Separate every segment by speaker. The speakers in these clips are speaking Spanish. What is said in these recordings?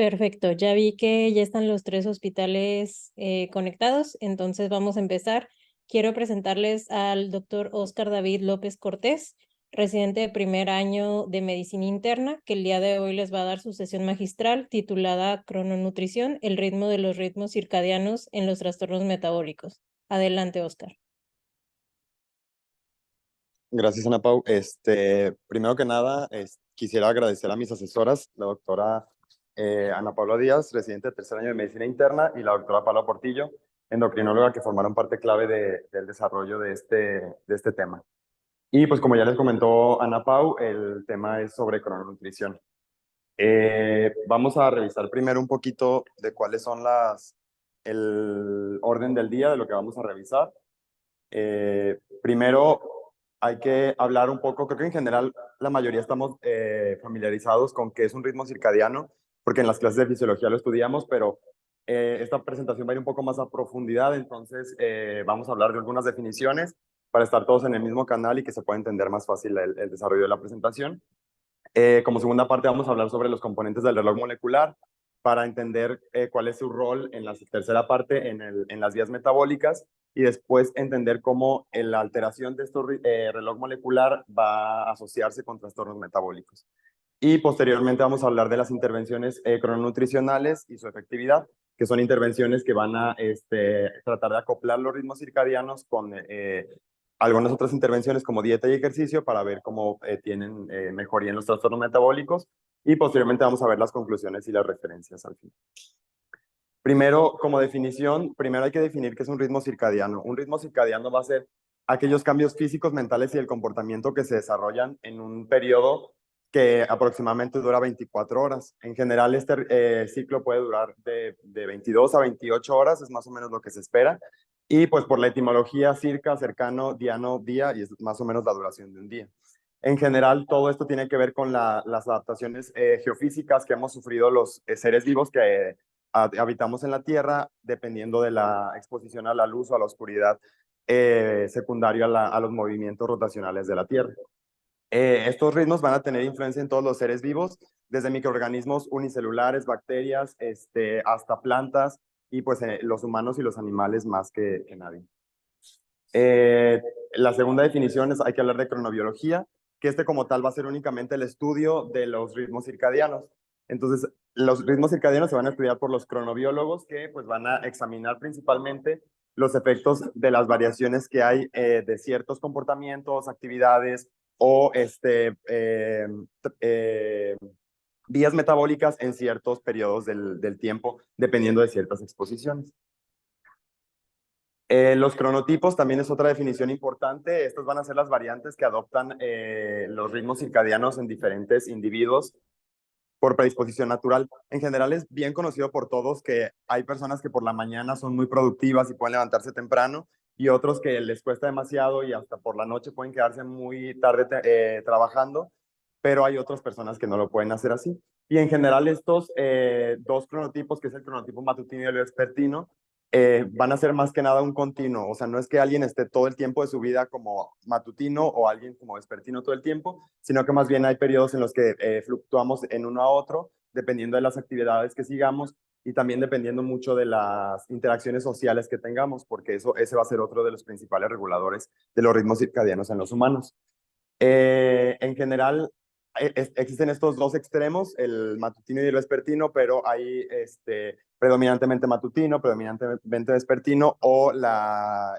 Speaker 1: Perfecto, ya vi que ya están los tres hospitales conectados, entonces vamos a empezar. Quiero presentarles al doctor Óscar David López Cortés, residente de primer año de medicina interna, que el día de hoy les va a dar su sesión magistral titulada Crononutrición, el ritmo de los ritmos circadianos en los trastornos metabólicos. Adelante, Óscar.
Speaker 2: Gracias, Ana Pau. Primero que nada, quisiera agradecer a mis asesoras, la doctora Ana Paula Díaz, residente de tercer año de medicina interna, y la doctora Paula Portillo, endocrinóloga, que formaron parte clave del desarrollo de este tema. Y pues como ya les comentó Ana Pau, el tema es sobre crononutrición. Vamos a revisar primero un poquito de cuáles son el orden del día de lo que vamos a revisar. Primero hay que hablar un poco, creo que en general la mayoría estamos familiarizados con qué es un ritmo circadiano, porque en las clases de fisiología lo estudiamos, pero esta presentación va a ir un poco más a profundidad, entonces vamos a hablar de algunas definiciones para estar todos en el mismo canal y que se pueda entender más fácil el desarrollo de la presentación. Como segunda parte vamos a hablar sobre los componentes del reloj molecular para entender cuál es su rol en la tercera parte en las vías metabólicas y después entender cómo la alteración de este reloj molecular va a asociarse con trastornos metabólicos. Y posteriormente vamos a hablar de las intervenciones crononutricionales y su efectividad, que son intervenciones que van a tratar de acoplar los ritmos circadianos con algunas otras intervenciones como dieta y ejercicio para ver cómo tienen mejoría en los trastornos metabólicos, y posteriormente vamos a ver las conclusiones y las referencias al final. Primero, como definición, primero hay que definir qué es un ritmo circadiano. Un ritmo circadiano va a ser aquellos cambios físicos, mentales y el comportamiento que se desarrollan en un periodo que aproximadamente dura 24 horas. En general, este ciclo puede durar de 22 a 28 horas, es más o menos lo que se espera. Y pues por la etimología, circa, cercano, diano, día, y es más o menos la duración de un día. En general, todo esto tiene que ver con las adaptaciones geofísicas que hemos sufrido los seres vivos que habitamos en la Tierra, dependiendo de la exposición a la luz o a la oscuridad secundaria a los movimientos rotacionales de la Tierra. Estos ritmos van a tener influencia en todos los seres vivos, desde microorganismos unicelulares, bacterias, hasta plantas, y pues los humanos y los animales más que nadie. La segunda definición es, hay que hablar de cronobiología, que como tal va a ser únicamente el estudio de los ritmos circadianos. Entonces, los ritmos circadianos se van a estudiar por los cronobiólogos, que pues van a examinar principalmente los efectos de las variaciones que hay de ciertos comportamientos, actividades o vías metabólicas en ciertos periodos del tiempo, dependiendo de ciertas exposiciones. Los cronotipos también es otra definición importante. Estas van a ser las variantes que adoptan los ritmos circadianos en diferentes individuos por predisposición natural. En general es bien conocido por todos que hay personas que por la mañana son muy productivas y pueden levantarse temprano, y otros que les cuesta demasiado y hasta por la noche pueden quedarse muy tarde trabajando, pero hay otras personas que no lo pueden hacer así. Y en general estos dos cronotipos, que es el cronotipo matutino y el vespertino, van a ser más que nada un continuo. O sea, no es que alguien esté todo el tiempo de su vida como matutino o alguien como vespertino todo el tiempo, sino que más bien hay periodos en los que fluctuamos en uno a otro, dependiendo de las actividades que sigamos y también dependiendo mucho de las interacciones sociales que tengamos, porque ese va a ser otro de los principales reguladores de los ritmos circadianos en los humanos. En general, existen estos dos extremos, el matutino y el vespertino, pero hay predominantemente matutino, predominantemente vespertino o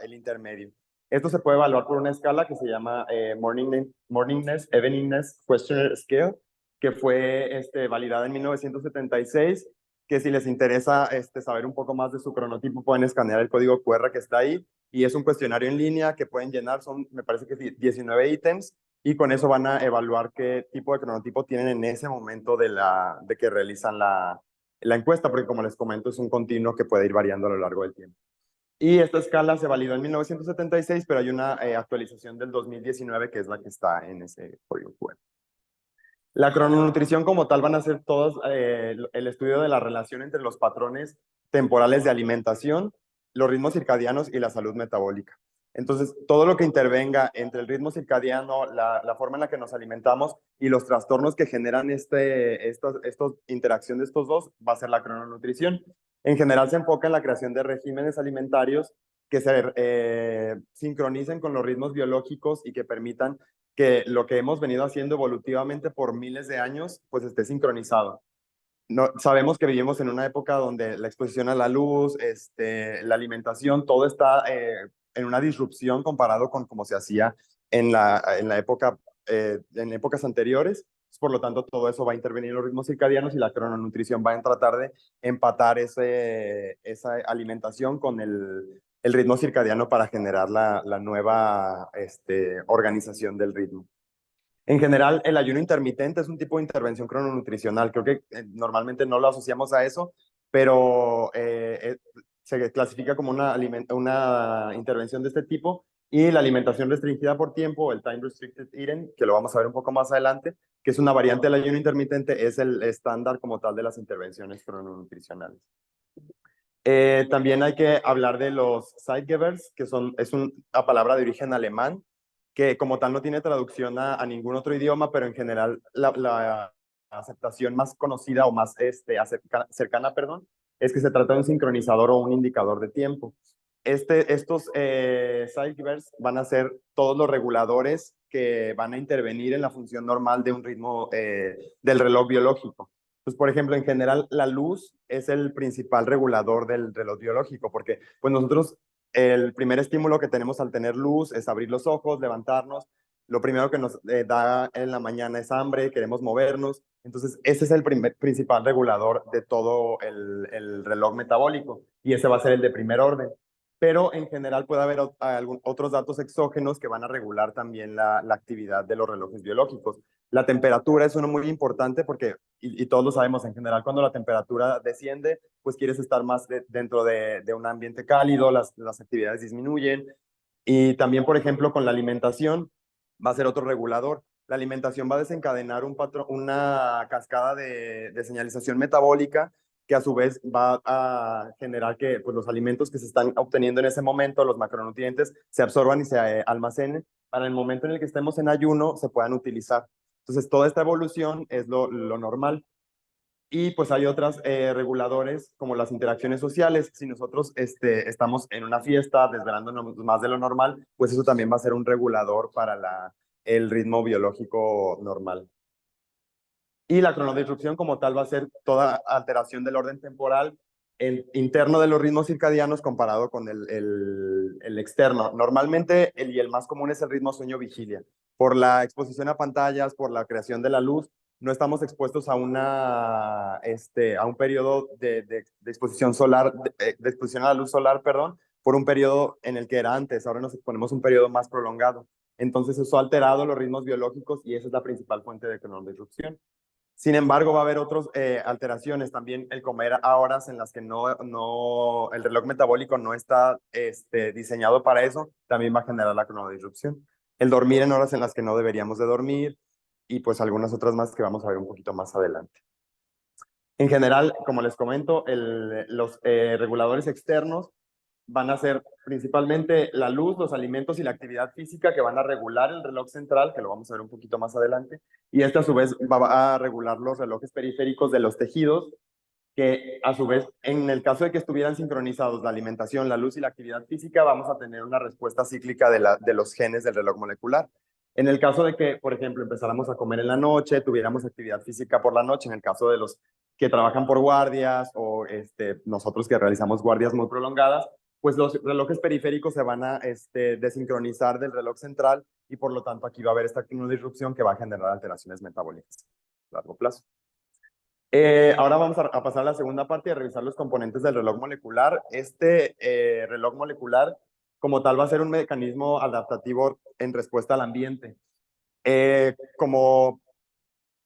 Speaker 2: el intermedio. Esto se puede evaluar por una escala que se llama Morningness, Eveningness Questionnaire Scale, que fue validada en 1976, que si les interesa saber un poco más de su cronotipo, pueden escanear el código QR que está ahí, y es un cuestionario en línea que pueden llenar, me parece que 19 ítems, y con eso van a evaluar qué tipo de cronotipo tienen en ese momento de que realizan la encuesta, porque como les comento, es un continuo que puede ir variando a lo largo del tiempo. Y esta escala se validó en 1976, pero hay una actualización del 2019 que es la que está en ese código QR. La crononutrición como tal van a ser todos el estudio de la relación entre los patrones temporales de alimentación, los ritmos circadianos y la salud metabólica. Entonces, todo lo que intervenga entre el ritmo circadiano, la forma en la que nos alimentamos y los trastornos que generan esta interacción de estos dos, va a ser la crononutrición. En general se enfoca en la creación de regímenes alimentarios que se sincronicen con los ritmos biológicos y que permitan que lo que hemos venido haciendo evolutivamente por miles de años, pues esté sincronizado. No, sabemos que vivimos en una época donde la exposición a la luz, la alimentación, todo está en una disrupción comparado con cómo se hacía en la época, en épocas anteriores. Por lo tanto, todo eso va a intervenir en los ritmos circadianos y la crononutrición va a tratar de empatar esa alimentación con el ritmo circadiano para generar la nueva organización del ritmo. En general, el ayuno intermitente es un tipo de intervención crononutricional. Creo que normalmente no lo asociamos a eso, pero se clasifica como una intervención de este tipo. Y la alimentación restringida por tiempo, el time restricted eating, que lo vamos a ver un poco más adelante, que es una variante del ayuno intermitente, es el estándar como tal de las intervenciones crononutricionales. También hay que hablar de los Zeitgebers, que es una palabra de origen alemán, que como tal no tiene traducción a ningún otro idioma, pero en general la aceptación más conocida o más cercana, perdón, es que se trata de un sincronizador o un indicador de tiempo. Estos Zeitgebers van a ser todos los reguladores que van a intervenir en la función normal de un ritmo del reloj biológico. Pues, por ejemplo, en general, la luz es el principal regulador del reloj biológico, porque pues nosotros, el primer estímulo que tenemos al tener luz es abrir los ojos, levantarnos. Lo primero que nos da en la mañana es hambre, queremos movernos. Entonces, ese es el principal regulador de todo el reloj metabólico y ese va a ser el de primer orden. Pero en general puede haber otros datos exógenos que van a regular también la actividad de los relojes biológicos. La temperatura es uno muy importante porque, y todos lo sabemos en general, cuando la temperatura desciende, pues quieres estar más dentro de un ambiente cálido, las actividades disminuyen. Y también, por ejemplo, con la alimentación, va a ser otro regulador. La alimentación va a desencadenar una cascada de señalización metabólica que a su vez va a generar que pues, los alimentos que se están obteniendo en ese momento, los macronutrientes, se absorban y se almacenen para el momento en el que estemos en ayuno se puedan utilizar. Entonces, toda esta evolución es lo normal. Y pues hay otros reguladores como las interacciones sociales. Si nosotros estamos en una fiesta desvelándonos más de lo normal, pues eso también va a ser un regulador para el ritmo biológico normal. Y la cronodisrupción como tal va a ser toda alteración del orden temporal interno de los ritmos circadianos comparado con el externo. Normalmente el más común es el ritmo sueño-vigilia. Por la exposición a pantallas, por la creación de la luz, no estamos expuestos a un periodo de exposición solar, de exposición a la luz solar, perdón, por un periodo en el que era antes. Ahora nos exponemos a un periodo más prolongado. Entonces eso ha alterado los ritmos biológicos y esa es la principal fuente de cronodisrupción. Sin embargo, va a haber otras alteraciones. También el comer a horas en las que el reloj metabólico no está diseñado para eso, también va a generar la cronodisrupción. El dormir en horas en las que no deberíamos de dormir y pues algunas otras más que vamos a ver un poquito más adelante. En general, como les comento, los reguladores externos van a ser principalmente la luz, los alimentos y la actividad física que van a regular el reloj central, que lo vamos a ver un poquito más adelante, y este a su vez va a regular los relojes periféricos de los tejidos, que a su vez, en el caso de que estuvieran sincronizados la alimentación, la luz y la actividad física, vamos a tener una respuesta cíclica de los genes del reloj molecular. En el caso de que, por ejemplo, empezáramos a comer en la noche, tuviéramos actividad física por la noche, en el caso de los que trabajan por guardias o nosotros que realizamos guardias muy prolongadas, pues los relojes periféricos se van a desincronizar del reloj central y por lo tanto aquí va a haber esta disrupción que va a generar alteraciones metabólicas a largo plazo. Ahora vamos a pasar a la segunda parte y a revisar los componentes del reloj molecular. Reloj molecular como tal va a ser un mecanismo adaptativo en respuesta al ambiente. Como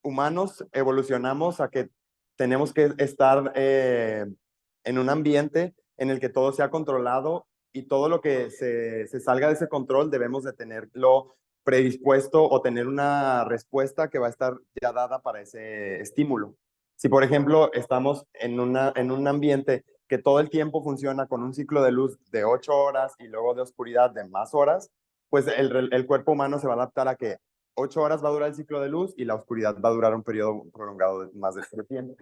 Speaker 2: humanos evolucionamos a que tenemos que estar en un ambiente en el que todo sea controlado y todo lo que se salga de ese control debemos de tenerlo predispuesto o tener una respuesta que va a estar ya dada para ese estímulo. Si, por ejemplo, estamos en un ambiente que todo el tiempo funciona con un ciclo de luz de 8 horas y luego de oscuridad de más horas, pues el cuerpo humano se va a adaptar a que 8 horas va a durar el ciclo de luz y la oscuridad va a durar un periodo prolongado de más de este tiempo.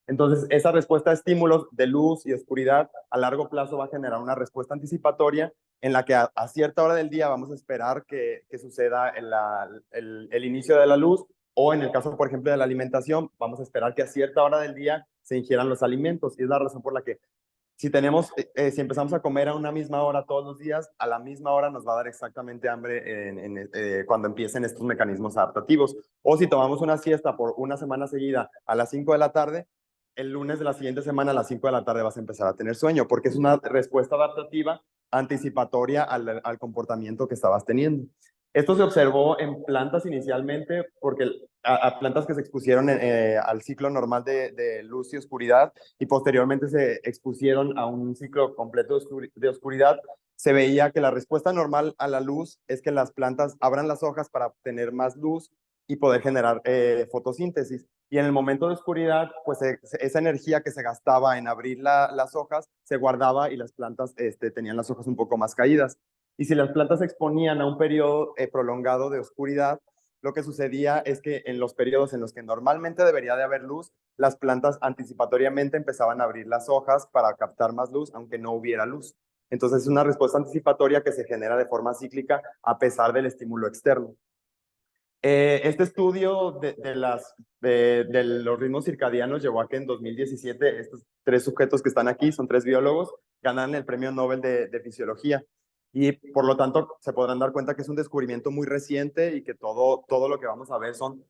Speaker 2: Entonces, esa respuesta a estímulos de luz y oscuridad a largo plazo va a generar una respuesta anticipatoria en la que a cierta hora del día vamos a esperar que suceda el inicio de la luz, o en el caso, por ejemplo, de la alimentación, vamos a esperar que a cierta hora del día se ingieran los alimentos. Y es la razón por la que si empezamos a comer a una misma hora todos los días, a la misma hora nos va a dar exactamente hambre cuando empiecen estos mecanismos adaptativos. O si tomamos una siesta por una semana seguida a las 5 de la tarde, el lunes de la siguiente semana a las 5 de la tarde vas a empezar a tener sueño, porque es una respuesta adaptativa anticipatoria al comportamiento que estabas teniendo. Esto se observó en plantas inicialmente, porque a plantas que se expusieron al ciclo normal de luz y oscuridad, y posteriormente se expusieron a un ciclo completo de oscuridad, se veía que la respuesta normal a la luz es que las plantas abran las hojas para obtener más luz y poder generar fotosíntesis. Y en el momento de oscuridad, pues esa energía que se gastaba en abrir las hojas se guardaba y las plantas tenían las hojas un poco más caídas. Y si las plantas se exponían a un periodo prolongado de oscuridad, lo que sucedía es que en los periodos en los que normalmente debería de haber luz, las plantas anticipatoriamente empezaban a abrir las hojas para captar más luz, aunque no hubiera luz. Entonces es una respuesta anticipatoria que se genera de forma cíclica a pesar del estímulo externo. Este estudio de los ritmos circadianos llevó a que en 2017 estos 3 sujetos que están aquí, son 3 biólogos, ganan el Premio Nobel de Fisiología. Y por lo tanto se podrán dar cuenta que es un descubrimiento muy reciente y que todo lo que vamos a ver son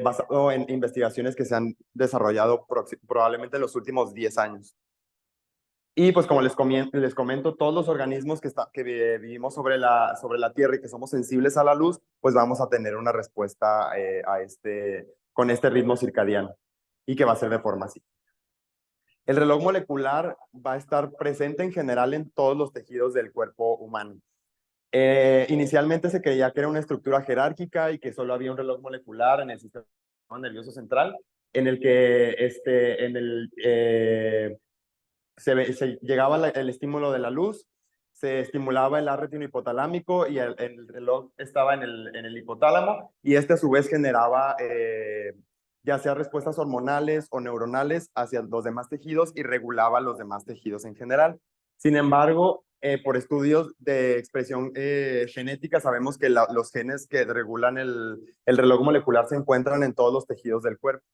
Speaker 2: basado en investigaciones que se han desarrollado probablemente en los últimos 10 años. Y pues como les comento, todos los organismos que vivimos sobre la Tierra y que somos sensibles a la luz, pues vamos a tener una respuesta con este ritmo circadiano, y que va a ser de forma así. El reloj molecular va a estar presente en general en todos los tejidos del cuerpo humano. Inicialmente se creía que era una estructura jerárquica y que solo había un reloj molecular en el sistema nervioso central, en el que se llegaba el estímulo de la luz, se estimulaba el retino hipotalámico y el reloj estaba en el hipotálamo, y a su vez generaba ya sea respuestas hormonales o neuronales hacia los demás tejidos y regulaba los demás tejidos en general. Sin embargo, por estudios de expresión genética, sabemos que los genes que regulan el reloj molecular se encuentran en todos los tejidos del cuerpo.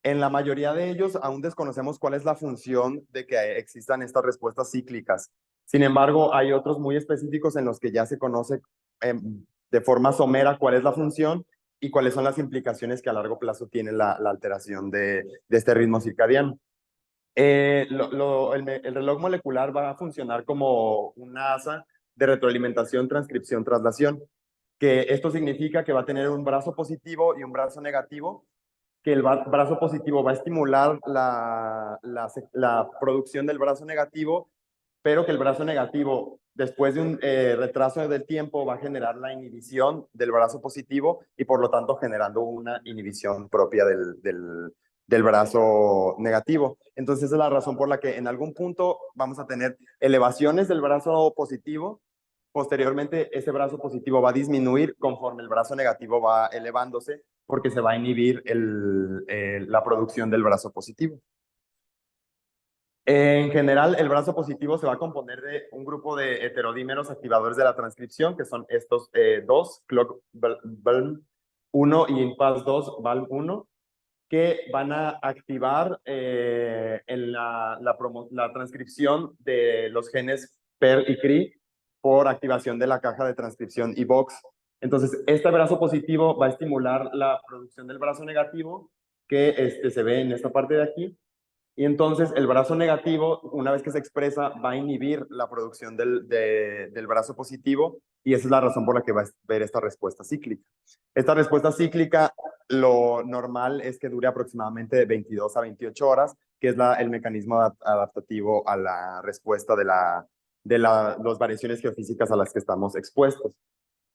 Speaker 2: En la mayoría de ellos aún desconocemos cuál es la función de que existan estas respuestas cíclicas. Sin embargo, hay otros muy específicos en los que ya se conoce de forma somera cuál es la función y cuáles son las implicaciones que a largo plazo tiene la alteración de este ritmo circadiano. El reloj molecular va a funcionar como una asa de retroalimentación, transcripción, traslación, que esto significa que va a tener un brazo positivo y un brazo negativo, que el brazo positivo va a estimular la producción del brazo negativo, pero que el brazo negativo, después de un retraso del tiempo, va a generar la inhibición del brazo positivo y por lo tanto generando una inhibición propia del brazo negativo. Entonces esa es la razón por la que en algún punto vamos a tener elevaciones del brazo positivo. Posteriormente, ese brazo positivo va a disminuir conforme el brazo negativo va elevándose, porque se va a inhibir la producción del brazo positivo. En general, el brazo positivo se va a componer de un grupo de heterodímeros activadores de la transcripción, que son estos dos, CLOCK-BALM1 y IMPAS2-BALM1, que van a activar la transcripción de los genes PER y CRI por activación de la caja de transcripción iVOX. Entonces, este brazo positivo va a estimular la producción del brazo negativo, que se ve en esta parte de aquí. Y entonces el brazo negativo, una vez que se expresa, va a inhibir la producción del brazo positivo, y esa es la razón por la que va a ver esta respuesta cíclica. Esta respuesta cíclica, lo normal es que dure aproximadamente de 22 a 28 horas, que es el mecanismo adaptativo a la respuesta de las variaciones geofísicas a las que estamos expuestos.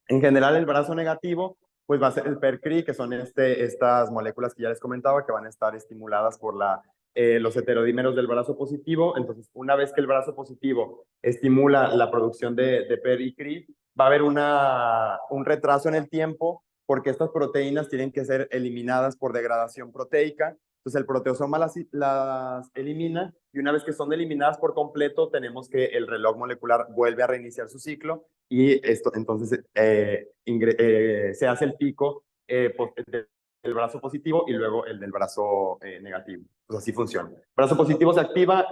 Speaker 2: En general, el brazo negativo pues va a ser el PERCRI, que son estas moléculas que ya les comentaba, que van a estar estimuladas por la los heterodímeros del brazo positivo. Entonces, una vez que el brazo positivo estimula la producción de PER y CRI, va a haber un retraso en el tiempo porque estas proteínas tienen que ser eliminadas por degradación proteica. Entonces el proteosoma las elimina y una vez que son eliminadas por completo, tenemos que el reloj molecular vuelve a reiniciar su ciclo y esto entonces se hace el pico del brazo positivo y luego el del brazo negativo. Pues así funciona. El brazo positivo se activa,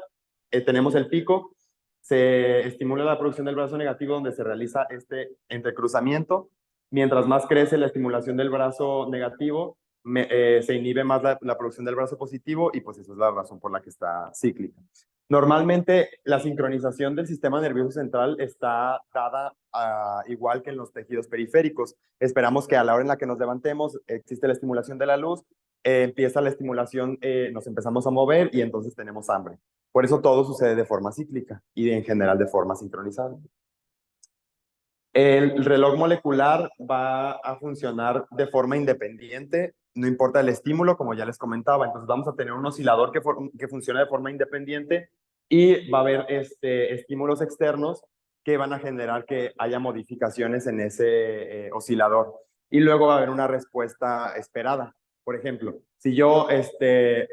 Speaker 2: tenemos el pico, se estimula la producción del brazo negativo donde se realiza este entrecruzamiento. Mientras más crece la estimulación del brazo negativo, se inhibe más la producción del brazo positivo y pues esa es la razón por la que está cíclica. Normalmente la sincronización del sistema nervioso central está dada igual que en los tejidos periféricos. Esperamos que a la hora en la que nos levantemos existe la estimulación de la luz, empieza la estimulación, nos empezamos a mover y entonces tenemos hambre. Por eso todo sucede de forma cíclica y en general de forma sincronizada. El reloj molecular va a funcionar de forma independiente, no importa el estímulo, como ya les comentaba. Entonces vamos a tener un oscilador que funciona de forma independiente y va a haber estímulos externos que van a generar que haya modificaciones en ese oscilador. Y luego va a haber una respuesta esperada. Por ejemplo, si yo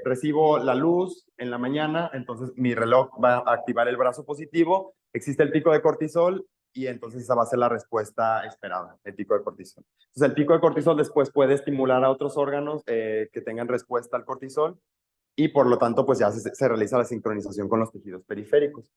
Speaker 2: recibo la luz en la mañana, entonces mi reloj va a activar el brazo positivo, existe el pico de cortisol y entonces esa va a ser la respuesta esperada, el pico de cortisol. Entonces el pico de cortisol después puede estimular a otros órganos que tengan respuesta al cortisol y por lo tanto pues ya se realiza la sincronización con los tejidos periféricos.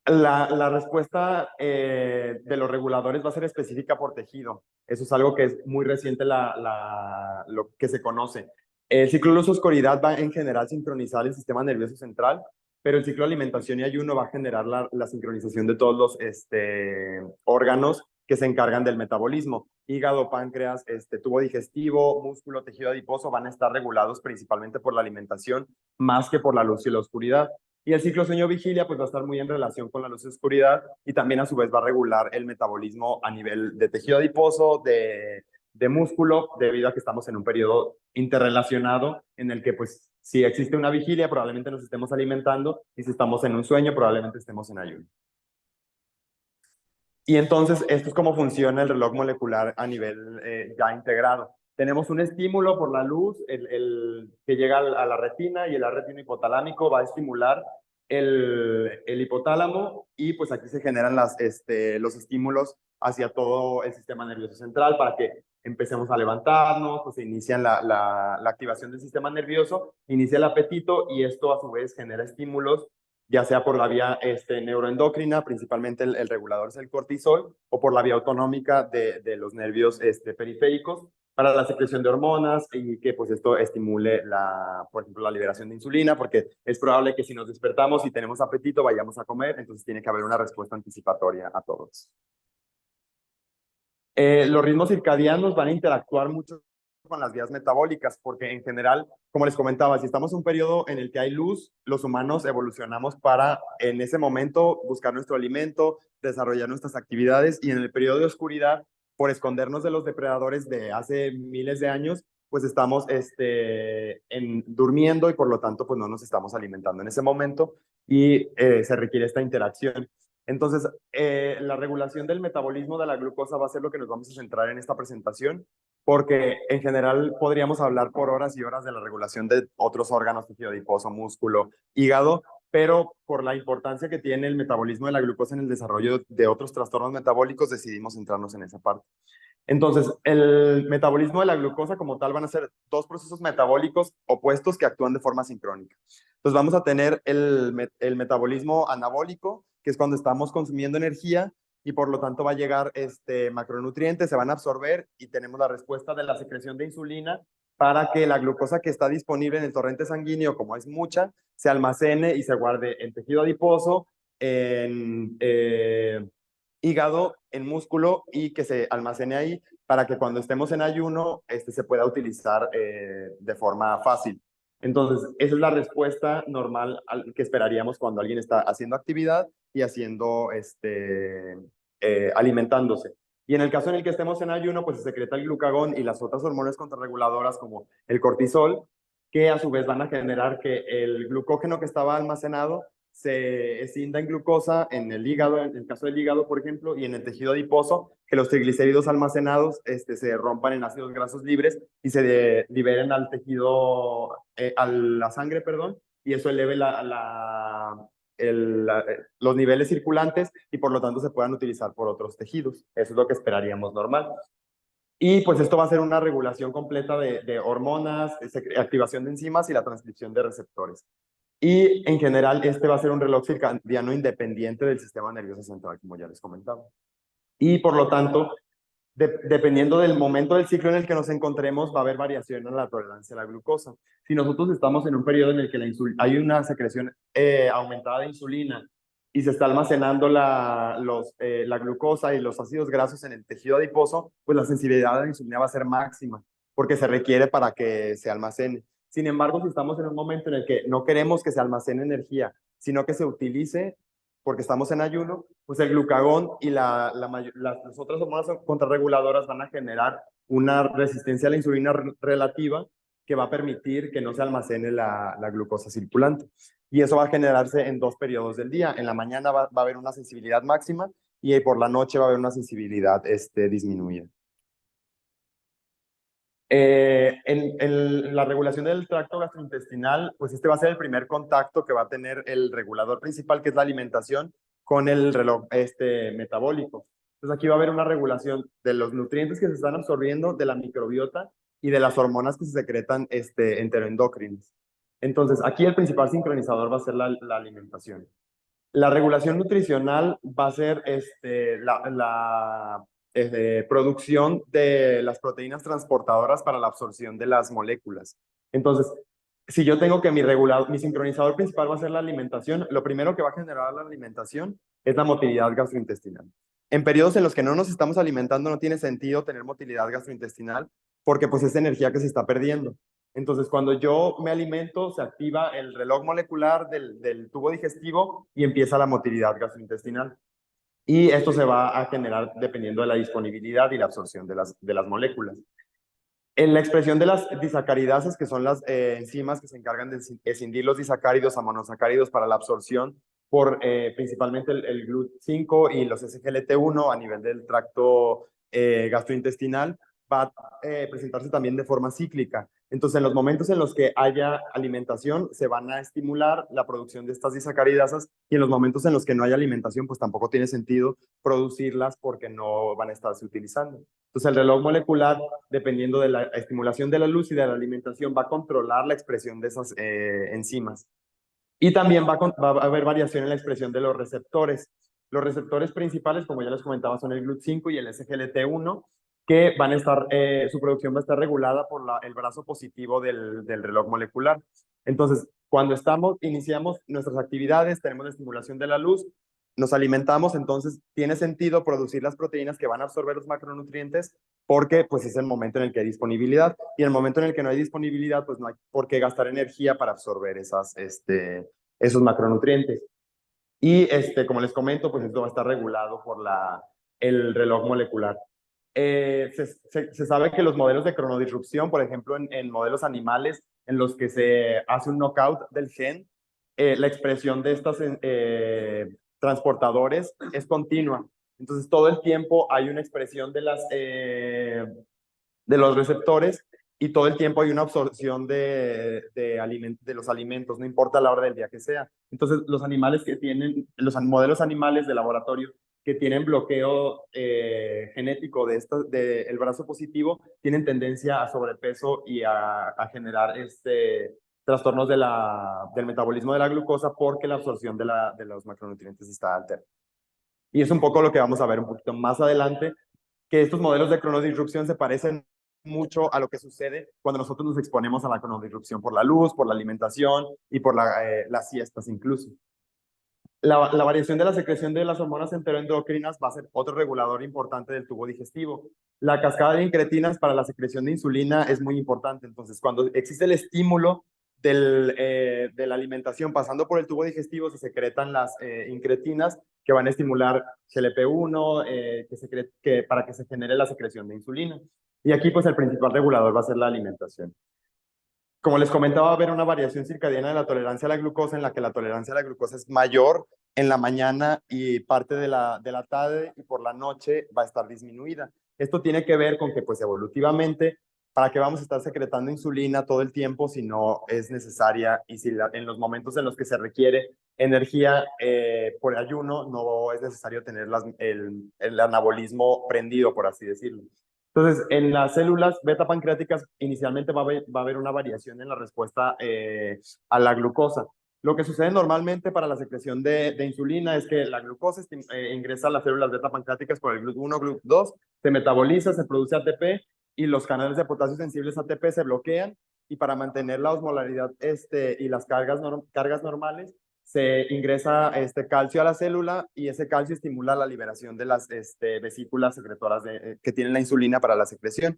Speaker 2: La respuesta de los reguladores va a ser específica por tejido. Eso es algo que es muy reciente lo que se conoce. El ciclo luz-oscuridad va en general a sincronizar el sistema nervioso central, pero el ciclo de alimentación y ayuno va a generar la sincronización de todos los órganos que se encargan del metabolismo. Hígado, páncreas, tubo digestivo, músculo, tejido adiposo van a estar regulados principalmente por la alimentación más que por la luz y la oscuridad. Y el ciclo sueño-vigilia pues va a estar muy en relación con la luz y oscuridad y también a su vez va a regular el metabolismo a nivel de tejido adiposo, de músculo, debido a que estamos en un periodo interrelacionado en el que pues si existe una vigilia probablemente nos estemos alimentando y si estamos en un sueño probablemente estemos en ayuno. Y entonces esto es cómo funciona el reloj molecular a nivel ya integrado. Tenemos un estímulo por la luz que llega a la retina y el retino hipotalámico va a estimular el hipotálamo y pues aquí se generan los estímulos hacia todo el sistema nervioso central para que empecemos a levantarnos, pues se inicia la activación del sistema nervioso, inicia el apetito y esto a su vez genera estímulos ya sea por la vía neuroendocrina, principalmente el regulador es el cortisol, o por la vía autonómica de los nervios periféricos, para la secreción de hormonas y que pues esto estimule, por ejemplo, la liberación de insulina, porque es probable que si nos despertamos y tenemos apetito vayamos a comer, entonces tiene que haber una respuesta anticipatoria a todos. Los ritmos circadianos van a interactuar mucho con las vías metabólicas, porque en general, como les comentaba, si estamos en un periodo en el que hay luz, los humanos evolucionamos para en ese momento buscar nuestro alimento, desarrollar nuestras actividades y en el periodo de oscuridad, por escondernos de los depredadores de hace miles de años, pues estamos durmiendo y por lo tanto pues no nos estamos alimentando en ese momento y se requiere esta interacción. Entonces, la regulación del metabolismo de la glucosa va a ser lo que nos vamos a centrar en esta presentación, porque en general podríamos hablar por horas y horas de la regulación de otros órganos, tejido adiposo, músculo, hígado, pero por la importancia que tiene el metabolismo de la glucosa en el desarrollo de otros trastornos metabólicos, decidimos centrarnos en esa parte. Entonces, el metabolismo de la glucosa como tal van a ser dos procesos metabólicos opuestos que actúan de forma sincrónica. Entonces, vamos a tener el metabolismo anabólico, que es cuando estamos consumiendo energía y por lo tanto va a llegar macronutrientes, se van a absorber y tenemos la respuesta de la secreción de insulina para que la glucosa que está disponible en el torrente sanguíneo, como es mucha, se almacene y se guarde en tejido adiposo, en hígado, en músculo y que se almacene ahí para que cuando estemos en ayuno se pueda utilizar de forma fácil. Entonces, esa es la respuesta normal que esperaríamos cuando alguien está haciendo actividad y haciendo, alimentándose. Y en el caso en el que estemos en ayuno, pues se secreta el glucagón y las otras hormonas contrarreguladoras como el cortisol, que a su vez van a generar que el glucógeno que estaba almacenado se escinda en glucosa en el hígado, en el caso del hígado, por ejemplo, y en el tejido adiposo, que los triglicéridos almacenados se rompan en ácidos grasos libres y se liberen al tejido, a la sangre, perdón, y eso eleve los niveles circulantes y por lo tanto se puedan utilizar por otros tejidos. Eso es lo que esperaríamos normal. Y pues esto va a ser una regulación completa de hormonas, activación de enzimas y la transcripción de receptores. Y en general este va a ser un reloj circadiano independiente del sistema nervioso central, como ya les comentaba. Y por lo tanto, dependiendo del momento del ciclo en el que nos encontremos, va a haber variación en la tolerancia a la glucosa. Si nosotros estamos en un periodo en el que hay una secreción aumentada de insulina y se está almacenando la glucosa y los ácidos grasos en el tejido adiposo, pues la sensibilidad a la insulina va a ser máxima, porque se requiere para que se almacene. Sin embargo, si estamos en un momento en el que no queremos que se almacene energía, sino que se utilice porque estamos en ayuno, pues el glucagón y las otras hormonas contrarreguladoras van a generar una resistencia a la insulina relativa que va a permitir que no se almacene la glucosa circulante. Y eso va a generarse en 2 periodos del día. En la mañana va a haber una sensibilidad máxima y por la noche va a haber una sensibilidad disminuida. En la regulación del tracto gastrointestinal, pues este va a ser el primer contacto que va a tener el regulador principal, que es la alimentación, con el reloj metabólico. Entonces aquí va a haber una regulación de los nutrientes que se están absorbiendo, de la microbiota y de las hormonas que se secretan enteroendocrinas. Entonces aquí el principal sincronizador va a ser la alimentación. La regulación nutricional va a ser la producción de las proteínas transportadoras para la absorción de las moléculas. Entonces, si yo tengo que mi sincronizador principal va a ser la alimentación, lo primero que va a generar la alimentación es la motilidad gastrointestinal. En periodos en los que no nos estamos alimentando no tiene sentido tener motilidad gastrointestinal porque pues es energía que se está perdiendo. Entonces, cuando yo me alimento, se activa el reloj molecular del tubo digestivo y empieza la motilidad gastrointestinal. Y esto se va a generar dependiendo de la disponibilidad y la absorción de las moléculas. En la expresión de las disacaridases, que son las enzimas que se encargan de escindir los disacáridos a monosacáridos para la absorción por principalmente el GLUT5 y los SGLT1 a nivel del tracto gastrointestinal, va a presentarse también de forma cíclica. Entonces, en los momentos en los que haya alimentación, se van a estimular la producción de estas disacaridasas y en los momentos en los que no haya alimentación, pues tampoco tiene sentido producirlas porque no van a estarse utilizando. Entonces, el reloj molecular, dependiendo de la estimulación de la luz y de la alimentación, va a controlar la expresión de esas enzimas. Y también va a haber variación en la expresión de los receptores. Los receptores principales, como ya les comentaba, son el GLUT5 y el SGLT1, que van a estar, su producción va a estar regulada por el brazo positivo del reloj molecular. Entonces, cuando iniciamos nuestras actividades, tenemos la estimulación de la luz, nos alimentamos, entonces tiene sentido producir las proteínas que van a absorber los macronutrientes porque pues es el momento en el que hay disponibilidad y en el momento en el que no hay disponibilidad pues no hay por qué gastar energía para absorber esos macronutrientes. Y como les comento, pues esto va a estar regulado por el reloj molecular. Se sabe que los modelos de cronodisrupción, por ejemplo, en modelos animales en los que se hace un knockout del gen, la expresión de estos transportadores es continua. Entonces, todo el tiempo hay una expresión de los receptores y todo el tiempo hay una absorción de los alimentos, no importa la hora del día que sea. Entonces, los los modelos animales de laboratorio que tienen bloqueo genético del brazo positivo, tienen tendencia a sobrepeso y a generar trastornos del metabolismo de la glucosa porque la absorción de los macronutrientes está alterada. Y es un poco lo que vamos a ver un poquito más adelante, que estos modelos de cronodisrupción se parecen mucho a lo que sucede cuando nosotros nos exponemos a la cronodisrupción por la luz, por la alimentación y por las siestas incluso. La variación de la secreción de las hormonas enteroendocrinas va a ser otro regulador importante del tubo digestivo. La cascada de incretinas para la secreción de insulina es muy importante. Entonces, cuando existe el estímulo de la alimentación pasando por el tubo digestivo, se secretan las incretinas que van a estimular GLP-1 para que se genere la secreción de insulina. Y aquí, pues, el principal regulador va a ser la alimentación. Como les comentaba, va a haber una variación circadiana de la tolerancia a la glucosa, en la que la tolerancia a la glucosa es mayor en la mañana y parte de la tarde, y por la noche va a estar disminuida. Esto tiene que ver con que, pues, evolutivamente, ¿para qué vamos a estar secretando insulina todo el tiempo si no es necesaria? Y si en los momentos en los que se requiere energía por ayuno, no es necesario tener el anabolismo prendido, por así decirlo. Entonces, en las células beta pancreáticas inicialmente va a haber una variación en la respuesta a la glucosa. Lo que sucede normalmente para la secreción de insulina es que la glucosa ingresa a las células beta pancreáticas por el GLUT1, GLUT2, se metaboliza, se produce ATP y los canales de potasio sensibles ATP se bloquean, y para mantener la osmolaridad y las cargas normales se ingresa calcio a la célula, y ese calcio estimula la liberación de las vesículas secretoras que tienen la insulina para la secreción.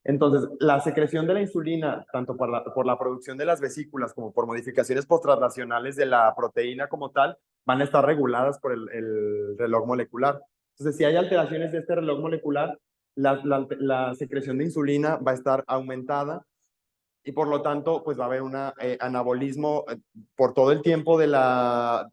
Speaker 2: Entonces, la secreción de la insulina, tanto por la producción de las vesículas como por modificaciones postraslacionales de la proteína como tal, van a estar reguladas por el reloj molecular. Entonces, si hay alteraciones de este reloj molecular, la secreción de insulina va a estar aumentada, y por lo tanto, pues va a haber un anabolismo por todo el tiempo de la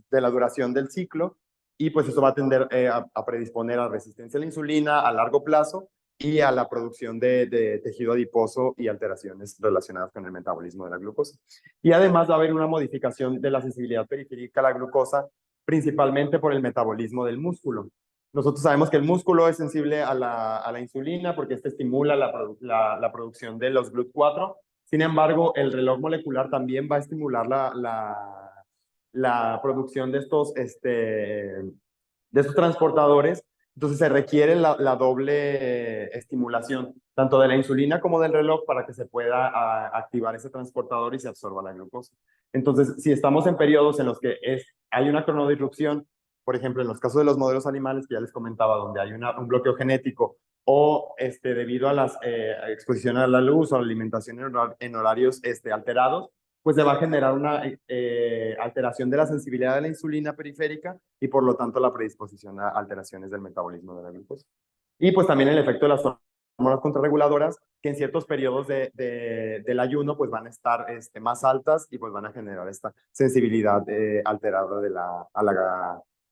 Speaker 2: duración del ciclo, y pues eso va a tender a predisponer a resistencia a la insulina a largo plazo y a la producción de tejido adiposo y alteraciones relacionadas con el metabolismo de la glucosa. Y además va a haber una modificación de la sensibilidad periférica a la glucosa, principalmente por el metabolismo del músculo. Nosotros sabemos que el músculo es sensible a la insulina porque este estimula la producción de los GLUT4. Sin embargo, el reloj molecular también va a estimular la producción de estos transportadores. Entonces se requiere la doble estimulación, tanto de la insulina como del reloj, para que se pueda activar ese transportador y se absorba la glucosa. Entonces, si estamos en periodos en los que hay una cronodisrupción, por ejemplo, en los casos de los modelos animales que ya les comentaba, donde hay un bloqueo genético, o debido a la exposición a la luz o a la alimentación en horarios alterados, pues se va a generar una alteración de la sensibilidad de la insulina periférica, y por lo tanto la predisposición a alteraciones del metabolismo de la glucosa. Y pues también el efecto de las hormonas contrarreguladoras, que en ciertos periodos del ayuno pues van a estar más altas, y pues van a generar esta sensibilidad alterada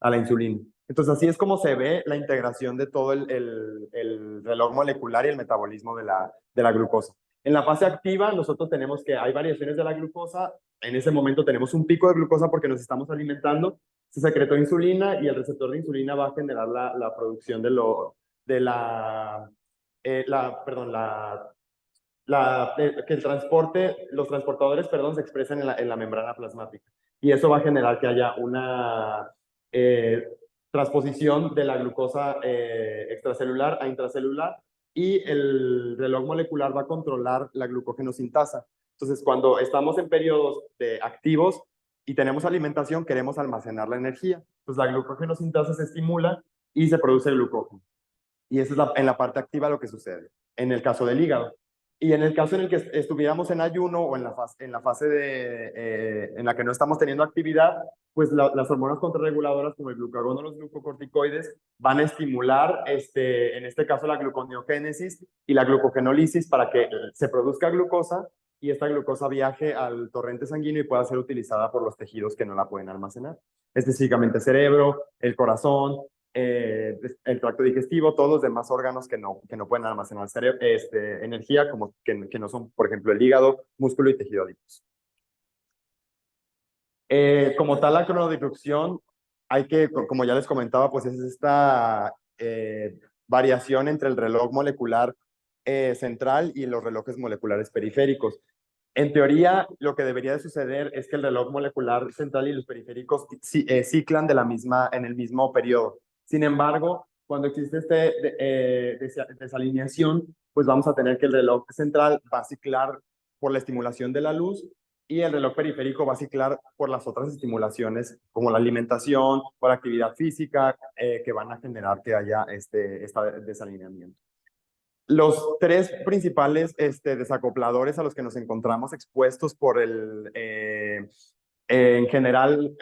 Speaker 2: a la insulina. Entonces, así es como se ve la integración de todo el reloj molecular y el metabolismo de la glucosa. En la fase activa, nosotros tenemos que hay variaciones de la glucosa. En ese momento tenemos un pico de glucosa porque nos estamos alimentando, se secretó insulina, y el receptor de insulina va a generar la producción que los transportadores, perdón, se expresen en la membrana plasmática. Y eso va a generar que haya una transposición de la glucosa extracelular a intracelular, y el reloj molecular va a controlar la glucógeno-sintasa. Entonces, cuando estamos en periodos activos y tenemos alimentación, queremos almacenar la energía. Entonces, la glucógeno-sintasa se estimula y se produce el glucógeno. Y eso es en la parte activa lo que sucede, en el caso del hígado. Y en el caso en el que estuviéramos en ayuno, o en la fase en la que no estamos teniendo actividad, pues las hormonas contrarreguladoras, como el glucagón o los glucocorticoides, van a estimular, en este caso, la gluconeogénesis y la glucogenólisis, para que se produzca glucosa, y esta glucosa viaje al torrente sanguíneo y pueda ser utilizada por los tejidos que no la pueden almacenar, específicamente cerebro, el corazón, el tracto digestivo, todos los demás órganos que no pueden almacenar energía, como que no son, por ejemplo, el hígado, músculo y tejido adiposo. Como tal, la cronodisrupción, como ya les comentaba, pues es esta variación entre el reloj molecular central y los relojes moleculares periféricos. En teoría, lo que debería de suceder es que el reloj molecular central y los periféricos ciclan en el mismo periodo. Sin embargo, cuando existe desalineación, pues vamos a tener que el reloj central va a ciclar por la estimulación de la luz, y el reloj periférico va a ciclar por las otras estimulaciones, como la alimentación o la actividad física, que van a generar que haya este desalineamiento. Los tres principales desacopladores a los que nos encontramos expuestos en general,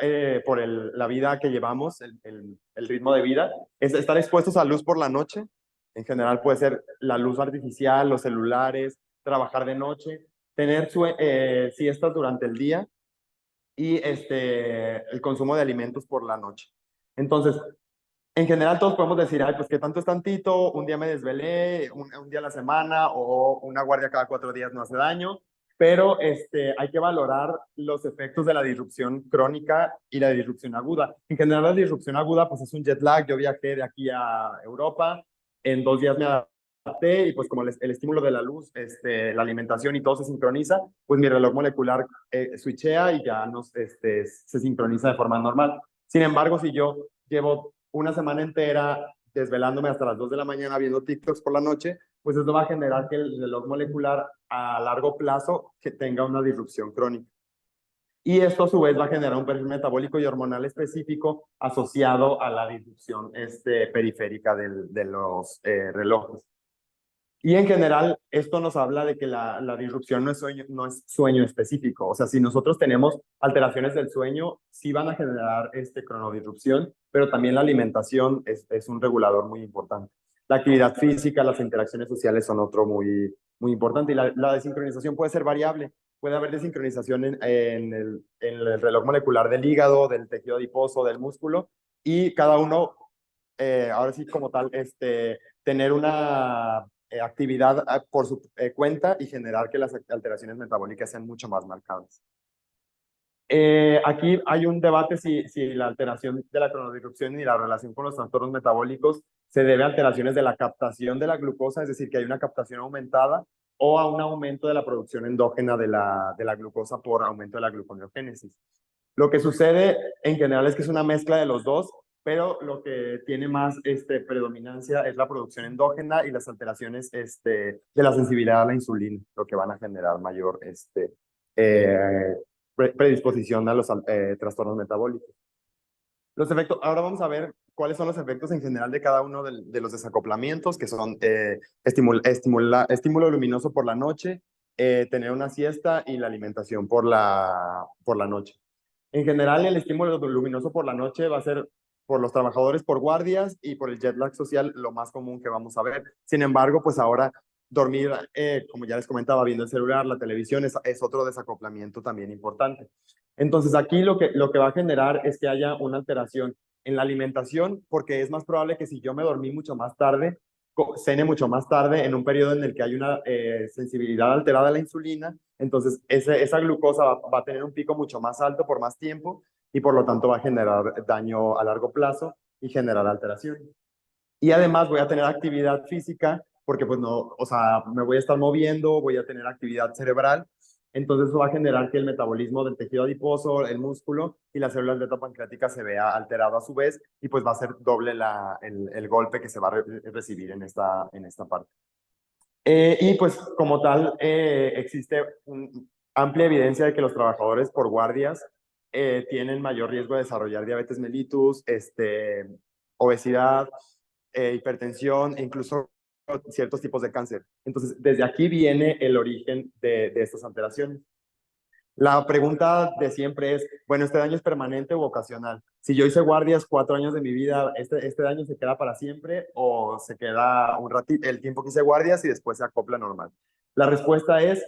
Speaker 2: por la vida que llevamos, el ritmo de vida, es estar expuestos a luz por la noche. En general puede ser la luz artificial, los celulares, trabajar de noche, tener siestas durante el día y el consumo de alimentos por la noche. Entonces, en general todos podemos decir, ay, pues que tanto es tantito, un día me desvelé, un día a la semana o una guardia cada 4 días no hace daño, pero hay que valorar los efectos de la disrupción crónica y la disrupción aguda. En general la disrupción aguda pues es un jet lag, yo viajé de aquí a Europa, en 2 días me adapté y pues como el estímulo de la luz, la alimentación y todo se sincroniza, pues mi reloj molecular switchea y ya se sincroniza de forma normal. Sin embargo, si yo llevo una semana entera desvelándome hasta las 2 de la mañana viendo TikToks por la noche, pues eso va a generar que el reloj molecular a largo plazo que tenga una disrupción crónica. Y esto a su vez va a generar un perfil metabólico y hormonal específico asociado a la disrupción periférica de los relojes. Y en general, esto nos habla de que la disrupción no es sueño específico. O sea, si nosotros tenemos alteraciones del sueño, sí van a generar cronodisrupción, pero también la alimentación es un regulador muy importante. La actividad física, las interacciones sociales son otro muy importante. Y la desincronización puede ser variable. Puede haber desincronización en el reloj molecular del hígado, del tejido adiposo, del músculo, y cada uno, ahora sí como tal, tener una actividad por su cuenta y generar que las alteraciones metabólicas sean mucho más marcadas. Aquí hay un debate si la alteración de la cronodisrupción y la relación con los trastornos metabólicos se debe a alteraciones de la captación de la glucosa, es decir, que hay una captación aumentada, o a un aumento de la producción endógena de la glucosa por aumento de la gluconeogénesis. Lo que sucede en general es que es una mezcla de los dos, pero lo que tiene más predominancia es la producción endógena y las alteraciones de la sensibilidad a la insulina, lo que van a generar mayor eh, predisposición a los trastornos metabólicos. Los efectos, ahora vamos a ver cuáles son los efectos en general de cada uno de los desacoplamientos, que son estímulo luminoso por la noche, tener una siesta y la alimentación por la noche. En general, el estímulo luminoso por la noche va a ser por los trabajadores por guardias y por el jet lag social lo más común que vamos a ver. Sin embargo, pues ahora dormir, como ya les comentaba, viendo el celular, la televisión, es otro desacoplamiento también importante. Entonces aquí lo que va a generar es que haya una alteración en la alimentación, porque es más probable que si yo me dormí mucho más tarde, cene mucho más tarde en un periodo en el que hay una sensibilidad alterada a la insulina, entonces esa glucosa va a tener un pico mucho más alto por más tiempo y por lo tanto va a generar daño a largo plazo y generar alteraciones. Y además voy a tener actividad física porque pues no, o sea, me voy a estar moviendo, voy a tener actividad cerebral, entonces eso va a generar que el metabolismo del tejido adiposo, el músculo y las células beta-pancreáticas se vea alterado a su vez y pues va a ser doble el golpe que se va a recibir en esta parte. Y pues como tal, existe amplia evidencia de que los trabajadores por guardias tienen mayor riesgo de desarrollar diabetes mellitus, obesidad, hipertensión e incluso ciertos tipos de cáncer. Entonces, desde aquí viene el origen de estas alteraciones. La pregunta de siempre es, bueno, ¿este daño es permanente o ocasional? Si yo hice guardias 4 años de mi vida, ¿este daño se queda para siempre o se queda un ratito, el tiempo que hice guardias y después se acopla normal? La respuesta es,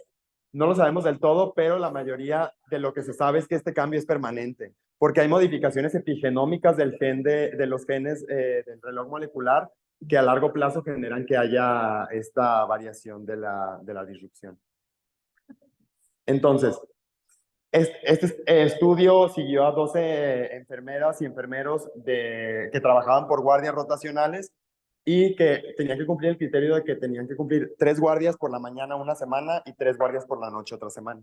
Speaker 2: no lo sabemos del todo, pero la mayoría de lo que se sabe es que este cambio es permanente, porque hay modificaciones epigenómicas del gen de los genes del reloj molecular que a largo plazo generan que haya esta variación de la disrupción. Entonces, este estudio siguió a 12 enfermeras y enfermeros que trabajaban por guardias rotacionales y que tenían que cumplir el criterio de que tenían que cumplir 3 guardias por la mañana una semana y 3 guardias por la noche otra semana.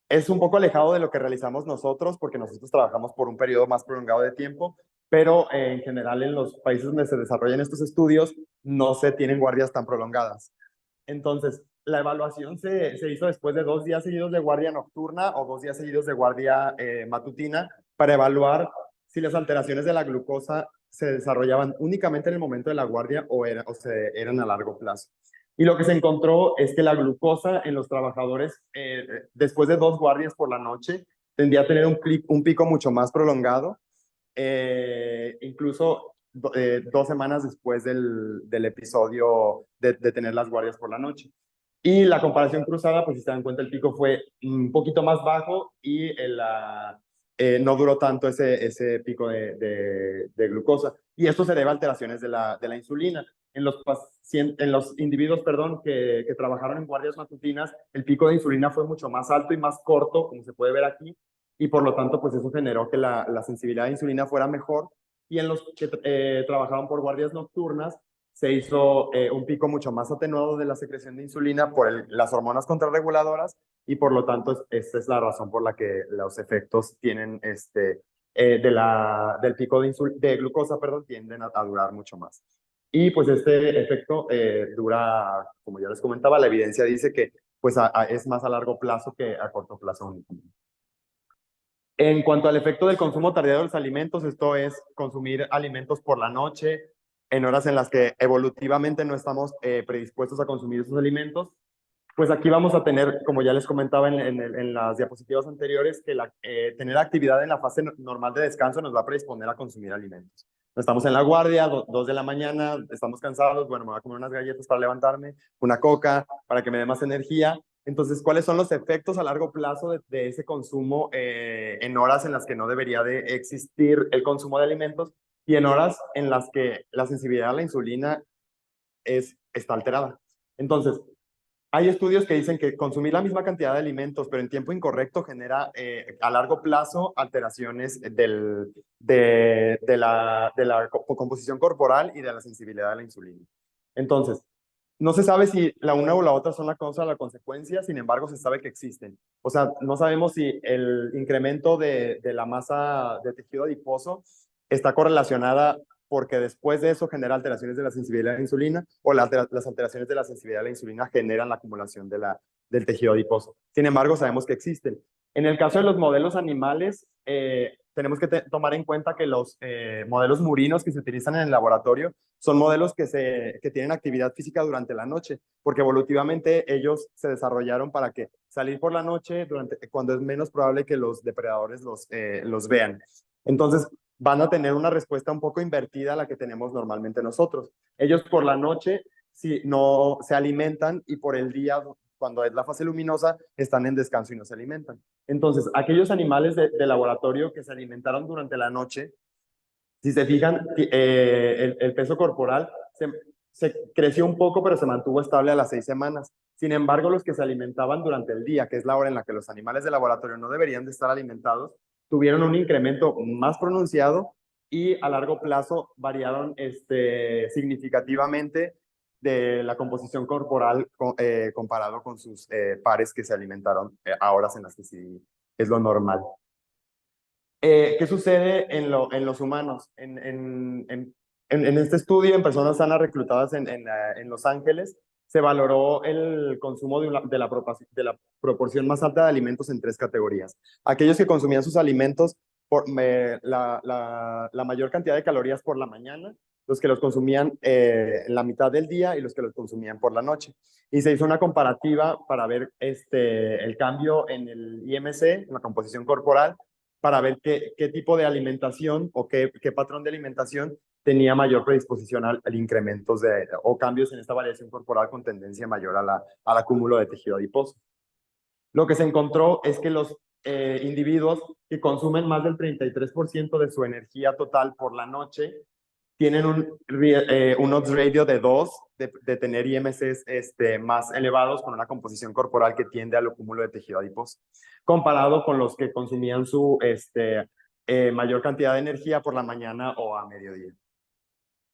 Speaker 2: Es un poco alejado de lo que realizamos nosotros porque nosotros trabajamos por un periodo más prolongado de tiempo, pero en general en los países donde se desarrollan estos estudios no se tienen guardias tan prolongadas. Entonces, la evaluación se hizo después de 2 días seguidos de guardia nocturna o 2 días seguidos de guardia matutina para evaluar si las alteraciones de la glucosa se desarrollaban únicamente en el momento de la guardia o eran a largo plazo. Y lo que se encontró es que la glucosa en los trabajadores, después de 2 guardias por la noche, tendía a tener un pico mucho más prolongado, incluso 2 semanas después del episodio de tener las guardias por la noche. Y la comparación cruzada, pues si se dan cuenta, el pico fue un poquito más bajo y no duró tanto ese pico de glucosa. Y esto se debe a alteraciones de la insulina. En los individuos, perdón, que trabajaron en guardias matutinas, el pico de insulina fue mucho más alto y más corto, como se puede ver aquí, y por lo tanto, pues eso generó que la sensibilidad de insulina fuera mejor. Y en los que trabajaban por guardias nocturnas, se hizo un pico mucho más atenuado de la secreción de insulina por las hormonas contrarreguladoras y por lo tanto esta es la razón por la que los efectos tienen del pico de glucosa, perdón, tienden a durar mucho más. Y pues este efecto dura, como ya les comentaba, la evidencia dice que pues es más a largo plazo que a corto plazo únicamente. En cuanto al efecto del consumo tardío de los alimentos, esto es consumir alimentos por la noche, en horas en las que evolutivamente no estamos predispuestos a consumir esos alimentos, pues aquí vamos a tener, como ya les comentaba en las diapositivas anteriores, que tener actividad en la fase normal de descanso nos va a predisponer a consumir alimentos. Estamos en la guardia, 2 de la mañana, estamos cansados, bueno, me voy a comer unas galletas para levantarme, una coca para que me dé más energía. Entonces, ¿cuáles son los efectos a largo plazo de ese consumo en horas en las que no debería de existir el consumo de alimentos y en horas en las que la sensibilidad a la insulina está alterada? Entonces, hay estudios que dicen que consumir la misma cantidad de alimentos, pero en tiempo incorrecto, genera a largo plazo alteraciones de la composición corporal y de la sensibilidad a la insulina. Entonces, no se sabe si la una o la otra son la causa o la consecuencia, sin embargo, se sabe que existen. O sea, no sabemos si el incremento de la masa de tejido adiposo está correlacionada porque después de eso genera alteraciones de la sensibilidad a la insulina o las alteraciones de la sensibilidad a la insulina generan la acumulación del tejido adiposo. Sin embargo, sabemos que existen. En el caso de los modelos animales, tenemos que tomar en cuenta que los modelos murinos que se utilizan en el laboratorio son modelos que tienen actividad física durante la noche, porque evolutivamente ellos se desarrollaron para que salir por la noche cuando es menos probable que los depredadores los vean. Entonces, van a tener una respuesta un poco invertida a la que tenemos normalmente nosotros. Ellos por la noche si no se alimentan y por el día, cuando es la fase luminosa, están en descanso y no se alimentan. Entonces, aquellos animales de laboratorio que se alimentaron durante la noche, si se fijan, el peso corporal se creció un poco, pero se mantuvo estable a las 6 semanas. Sin embargo, los que se alimentaban durante el día, que es la hora en la que los animales de laboratorio no deberían de estar alimentados, tuvieron un incremento más pronunciado y a largo plazo variaron significativamente de la composición corporal comparado con sus pares que se alimentaron a horas en las que sí es lo normal. ¿Qué sucede en los humanos? En este estudio, en personas sanas reclutadas en Los Ángeles, se valoró el consumo de la proporción más alta de alimentos en 3 categorías. Aquellos que consumían sus alimentos por la mayor cantidad de calorías por la mañana, los que los consumían en la mitad del día y los que los consumían por la noche. Y se hizo una comparativa para ver el cambio en el IMC, en la composición corporal, para ver qué tipo de alimentación o qué patrón de alimentación tenía mayor predisposición al incrementos o cambios en esta variación corporal con tendencia mayor al acúmulo de tejido adiposo. Lo que se encontró es que los individuos que consumen más del 33% de su energía total por la noche tienen un odds ratio de 2 de tener IMCs más elevados con una composición corporal que tiende al acúmulo de tejido adiposo, comparado con los que consumían su mayor cantidad de energía por la mañana o a mediodía.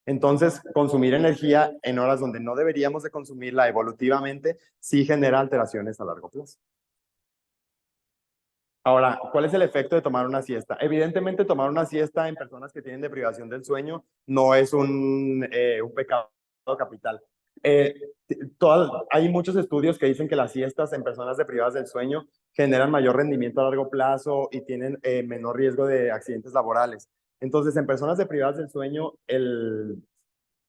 Speaker 2: Entonces, consumir energía en horas donde no deberíamos de consumirla evolutivamente sí genera alteraciones a largo plazo. Ahora, ¿cuál es el efecto de tomar una siesta? Evidentemente, tomar una siesta en personas que tienen deprivación del sueño no es un pecado capital. Hay muchos estudios que dicen que las siestas en personas deprivadas del sueño generan mayor rendimiento a largo plazo y tienen menor riesgo de accidentes laborales. Entonces, en personas deprivadas del sueño, el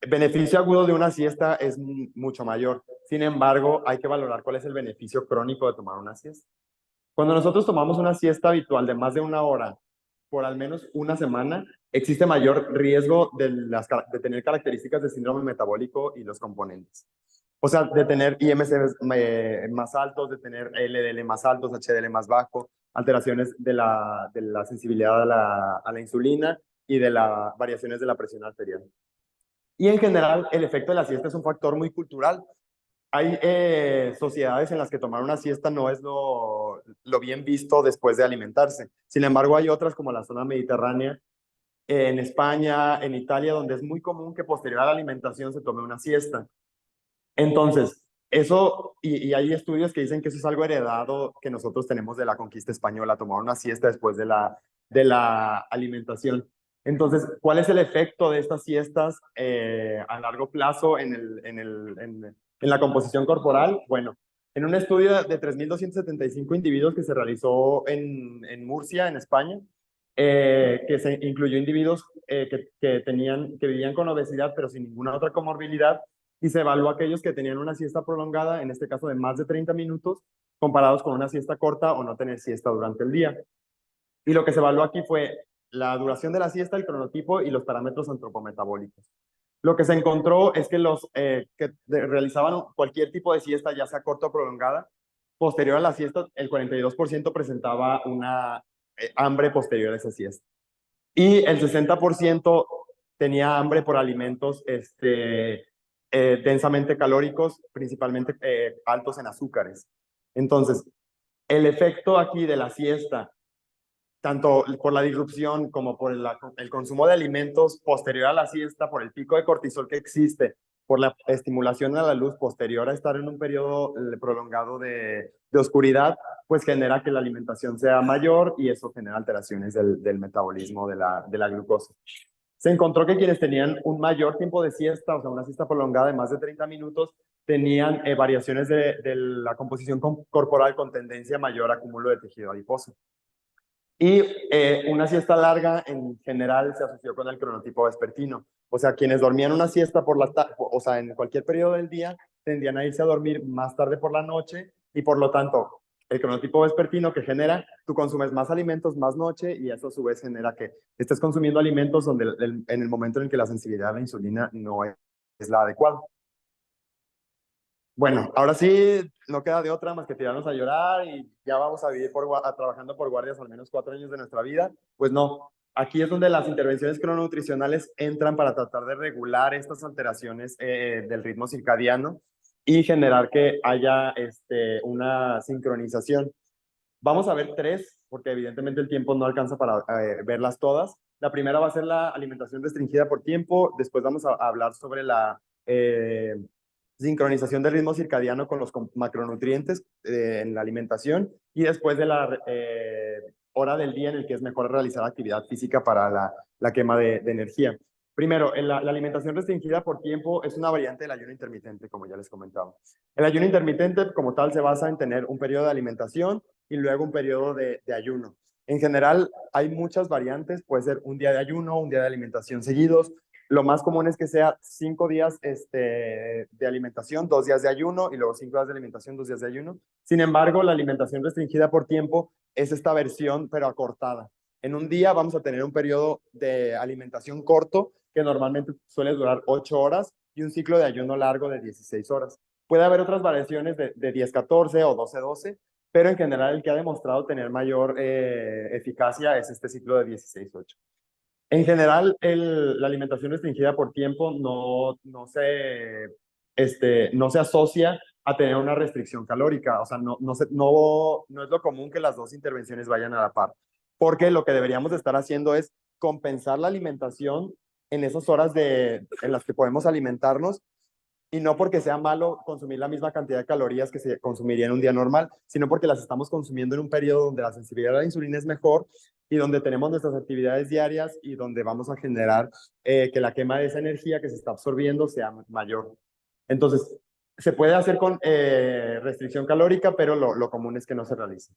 Speaker 2: beneficio agudo de una siesta es mucho mayor. Sin embargo, hay que valorar cuál es el beneficio crónico de tomar una siesta. Cuando nosotros tomamos una siesta habitual de más de 1 hora por al menos una semana, existe mayor riesgo de tener características de síndrome metabólico y los componentes. O sea, de tener IMCs más altos, de tener LDL más altos, HDL más bajo, alteraciones de la sensibilidad a la insulina y de las variaciones de la presión arterial. Y en general, el efecto de la siesta es un factor muy cultural. Hay sociedades en las que tomar una siesta no es lo bien visto después de alimentarse. Sin embargo, hay otras como la zona mediterránea, en España, en Italia, donde es muy común que posterior a la alimentación se tome una siesta. Entonces, eso, y hay estudios que dicen que eso es algo heredado que nosotros tenemos de la conquista española, tomar una siesta después de la alimentación. Entonces, ¿cuál es el efecto de estas siestas a largo plazo en la composición corporal? Bueno, en un estudio de 3.275 individuos que se realizó en Murcia, en España, que se incluyó individuos que vivían con obesidad pero sin ninguna otra comorbilidad, y se evaluó a aquellos que tenían una siesta prolongada, en este caso de más de 30 minutos, comparados con una siesta corta o no tener siesta durante el día. Y lo que se evaluó aquí fue la duración de la siesta, el cronotipo y los parámetros antropometabólicos. Lo que se encontró es que los realizaban cualquier tipo de siesta, ya sea corta o prolongada, posterior a la siesta, el 42% presentaba una hambre posterior a esa siesta. Y el 60% tenía hambre por alimentos densamente calóricos, principalmente altos en azúcares. Entonces, el efecto aquí de la siesta, tanto por la disrupción como por el consumo de alimentos posterior a la siesta, por el pico de cortisol que existe, por la estimulación a la luz posterior a estar en un periodo prolongado de oscuridad, pues genera que la alimentación sea mayor y eso genera alteraciones del metabolismo de la glucosa. Se encontró que quienes tenían un mayor tiempo de siesta, o sea, una siesta prolongada de más de 30 minutos, tenían variaciones de la composición corporal con tendencia a mayor acúmulo de tejido adiposo. Y una siesta larga en general se asoció con el cronotipo vespertino. O sea, quienes dormían una siesta por la tarde, o sea, en cualquier periodo del día, tendían a irse a dormir más tarde por la noche y por lo tanto, el cronotipo vespertino que genera, tú consumes más alimentos más noche y eso a su vez genera que estés consumiendo alimentos donde en el momento en el que la sensibilidad a la insulina no es la adecuada. Bueno, ahora sí, no queda de otra más que tirarnos a llorar y ya vamos a vivir trabajando por guardias al menos 4 años de nuestra vida. Pues no, aquí es donde las intervenciones crononutricionales entran para tratar de regular estas alteraciones del ritmo circadiano y generar que haya una sincronización. Vamos a ver tres, porque evidentemente el tiempo no alcanza para verlas todas. La primera va a ser la alimentación restringida por tiempo, después vamos a hablar sobre la sincronización del ritmo circadiano con los macronutrientes en la alimentación y después de la hora del día en el que es mejor realizar actividad física para la quema de energía. Primero, la alimentación restringida por tiempo es una variante del ayuno intermitente, como ya les comentaba. El ayuno intermitente, como tal, se basa en tener un periodo de alimentación y luego un periodo de ayuno. En general, hay muchas variantes, puede ser un día de ayuno, un día de alimentación seguidos. Lo más común es que sea 5 días de alimentación, 2 días de ayuno y luego 5 días de alimentación, 2 días de ayuno. Sin embargo, la alimentación restringida por tiempo es esta versión, pero acortada. En un día vamos a tener un periodo de alimentación corto, que normalmente suele durar 8 horas, y un ciclo de ayuno largo de 16 horas. Puede haber otras variaciones de 10-14 o 12-12, pero en general el que ha demostrado tener mayor eficacia es este ciclo de 16-8. En general, la alimentación restringida por tiempo no se asocia a tener una restricción calórica. O sea, no es lo común que las dos intervenciones vayan a la par. Porque lo que deberíamos estar haciendo es compensar la alimentación en esas horas en las que podemos alimentarnos y no porque sea malo consumir la misma cantidad de calorías que se consumiría en un día normal, sino porque las estamos consumiendo en un periodo donde la sensibilidad a la insulina es mejor y donde tenemos nuestras actividades diarias y donde vamos a generar que la quema de esa energía que se está absorbiendo sea mayor. Entonces, se puede hacer con restricción calórica, pero lo común es que no se realice.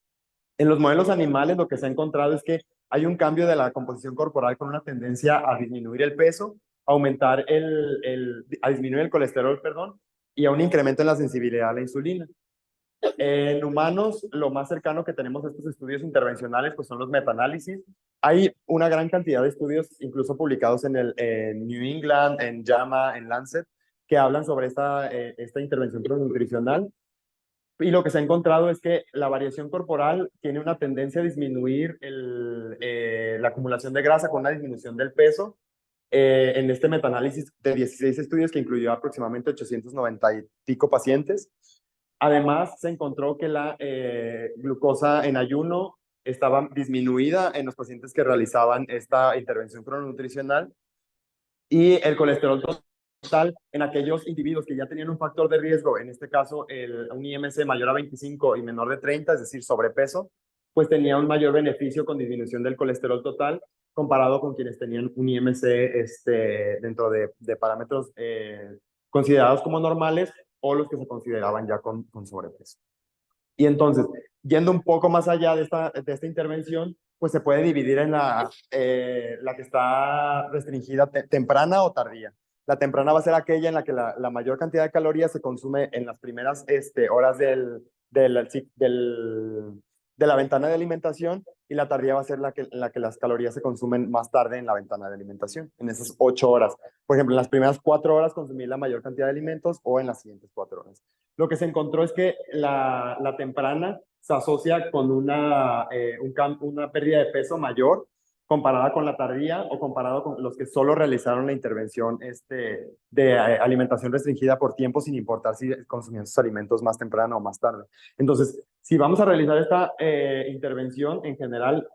Speaker 2: En los modelos animales lo que se ha encontrado es que hay un cambio de la composición corporal con una tendencia a disminuir el peso, a disminuir el colesterol, perdón, y a un incremento en la sensibilidad a la insulina. En humanos, lo más cercano que tenemos a estos estudios intervencionales pues son los metaanálisis. Hay una gran cantidad de estudios, incluso publicados en New England, en JAMA, en Lancet, que hablan sobre esta intervención nutricional. Y lo que se ha encontrado es que la variación corporal tiene una tendencia a disminuir la acumulación de grasa con una disminución del peso. En este metaanálisis de 16 estudios que incluyó aproximadamente 890 y pico pacientes. Además, se encontró que la glucosa en ayuno estaba disminuida en los pacientes que realizaban esta intervención crononutricional y el colesterol total en aquellos individuos que ya tenían un factor de riesgo, en este caso un IMC mayor a 25 y menor de 30, es decir, sobrepeso, pues tenía un mayor beneficio con disminución del colesterol total comparado con quienes tenían un IMC dentro de parámetros considerados como normales o los que se consideraban ya con sobrepeso. Y entonces, yendo un poco más allá de esta intervención, pues se puede dividir en la que está restringida temprana o tardía. La temprana va a ser aquella en la que la mayor cantidad de calorías se consume en las primeras horas de la ventana de alimentación, y la tardía va a ser la que las calorías se consumen más tarde en la ventana de alimentación, en esas 8 horas. Por ejemplo, en las primeras 4 horas consumir la mayor cantidad de alimentos o en las siguientes 4 horas. Lo que se encontró es que la temprana se asocia con una pérdida de peso mayor comparada con la tardía o comparado con los que solo realizaron la intervención de alimentación restringida por tiempo, sin importar si consumían sus alimentos más temprano o más tarde. Entonces, si vamos a realizar esta intervención, en general,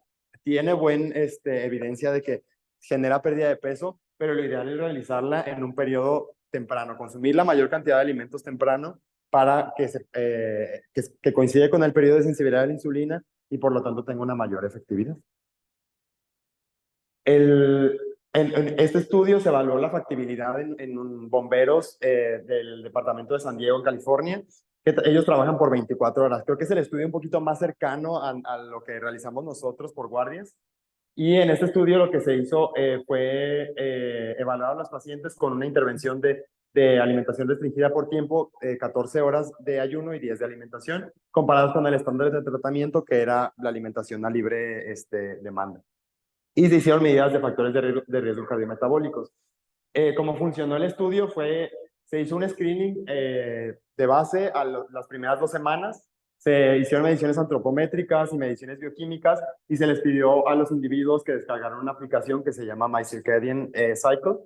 Speaker 2: tiene buena evidencia de que genera pérdida de peso, pero lo ideal es realizarla en un periodo temprano, consumir la mayor cantidad de alimentos temprano para que coincide con el periodo de sensibilidad a la insulina y por lo tanto tenga una mayor efectividad. En este estudio se evaluó la factibilidad en bomberos del departamento de San Diego, en California, que ellos trabajan por 24 horas. Creo que es el estudio un poquito más cercano a lo que realizamos nosotros por guardias. Y en este estudio lo que se hizo fue evaluar a los pacientes con una intervención de alimentación restringida por tiempo, 14 horas de ayuno y 10 de alimentación, comparados con el estándar de tratamiento, que era la alimentación a libre demanda. Y se hicieron medidas de factores de riesgo cardiometabólicos. Cómo funcionó el estudio se hizo un screening de base las primeras 2 semanas. Se hicieron mediciones antropométricas y mediciones bioquímicas y se les pidió a los individuos que descargaran una aplicación que se llama My Circadian Cycle,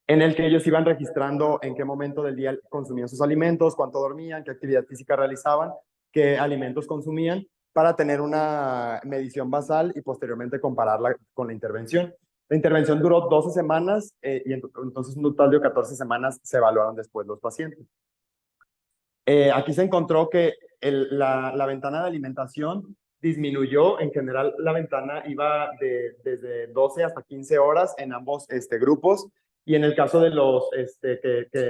Speaker 2: en el que ellos iban registrando en qué momento del día consumían sus alimentos, cuánto dormían, qué actividad física realizaban, qué alimentos consumían, para tener una medición basal y posteriormente compararla con la intervención. La intervención duró 12 semanas y entonces un total de 14 semanas se evaluaron después los pacientes. Aquí se encontró que la ventana de alimentación disminuyó. En general, la ventana iba desde 12 hasta 15 horas en ambos grupos, y en el caso de los que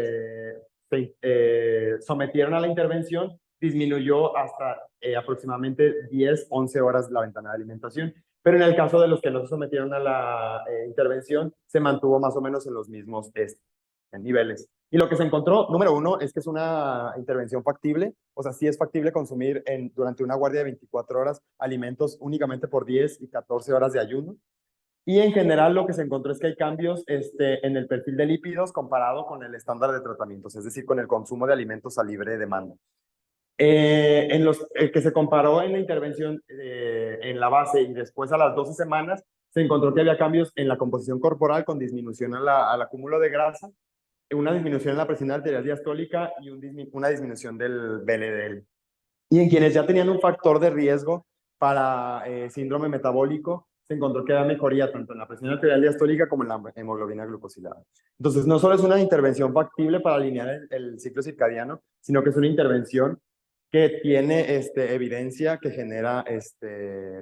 Speaker 2: se sometieron a la intervención, disminuyó hasta aproximadamente 10, 11 horas la ventana de alimentación. Pero en el caso de los que no se sometieron a la intervención, se mantuvo más o menos en los mismos niveles. Y lo que se encontró, número uno, es que es una intervención factible. O sea, sí es factible consumir durante una guardia de 24 horas alimentos únicamente por 10 y 14 horas de ayuno. Y en general lo que se encontró es que hay cambios en el perfil de lípidos comparado con el estándar de tratamientos, es decir, con el consumo de alimentos a libre demanda. En los que se comparó en la intervención en la base y después a las 12 semanas, se encontró que había cambios en la composición corporal con disminución al acúmulo de grasa, una disminución en la presión arterial diastólica y una disminución del VLDL. Y en quienes ya tenían un factor de riesgo para síndrome metabólico, se encontró que había mejoría tanto en la presión arterial diastólica como en la hemoglobina glucosilada. Entonces, no solo es una intervención factible para alinear el ciclo circadiano, sino que es una intervención que tiene evidencia que genera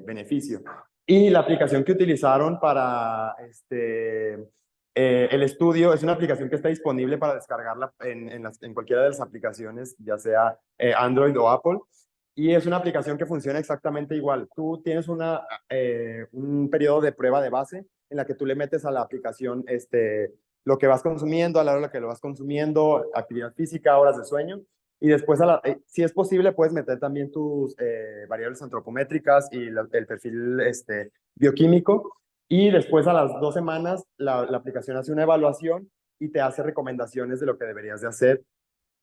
Speaker 2: beneficio. Y la aplicación que utilizaron para el estudio es una aplicación que está disponible para descargarla en cualquiera de las aplicaciones, ya sea Android o Apple. Y es una aplicación que funciona exactamente igual. Tú tienes un periodo de prueba de base en la que tú le metes a la aplicación lo que vas consumiendo, a la hora en la que lo vas consumiendo, actividad física, horas de sueño. Y después, si es posible, puedes meter también tus variables antropométricas y el perfil bioquímico. Y después, a las 2 semanas, la aplicación hace una evaluación y te hace recomendaciones de lo que deberías de hacer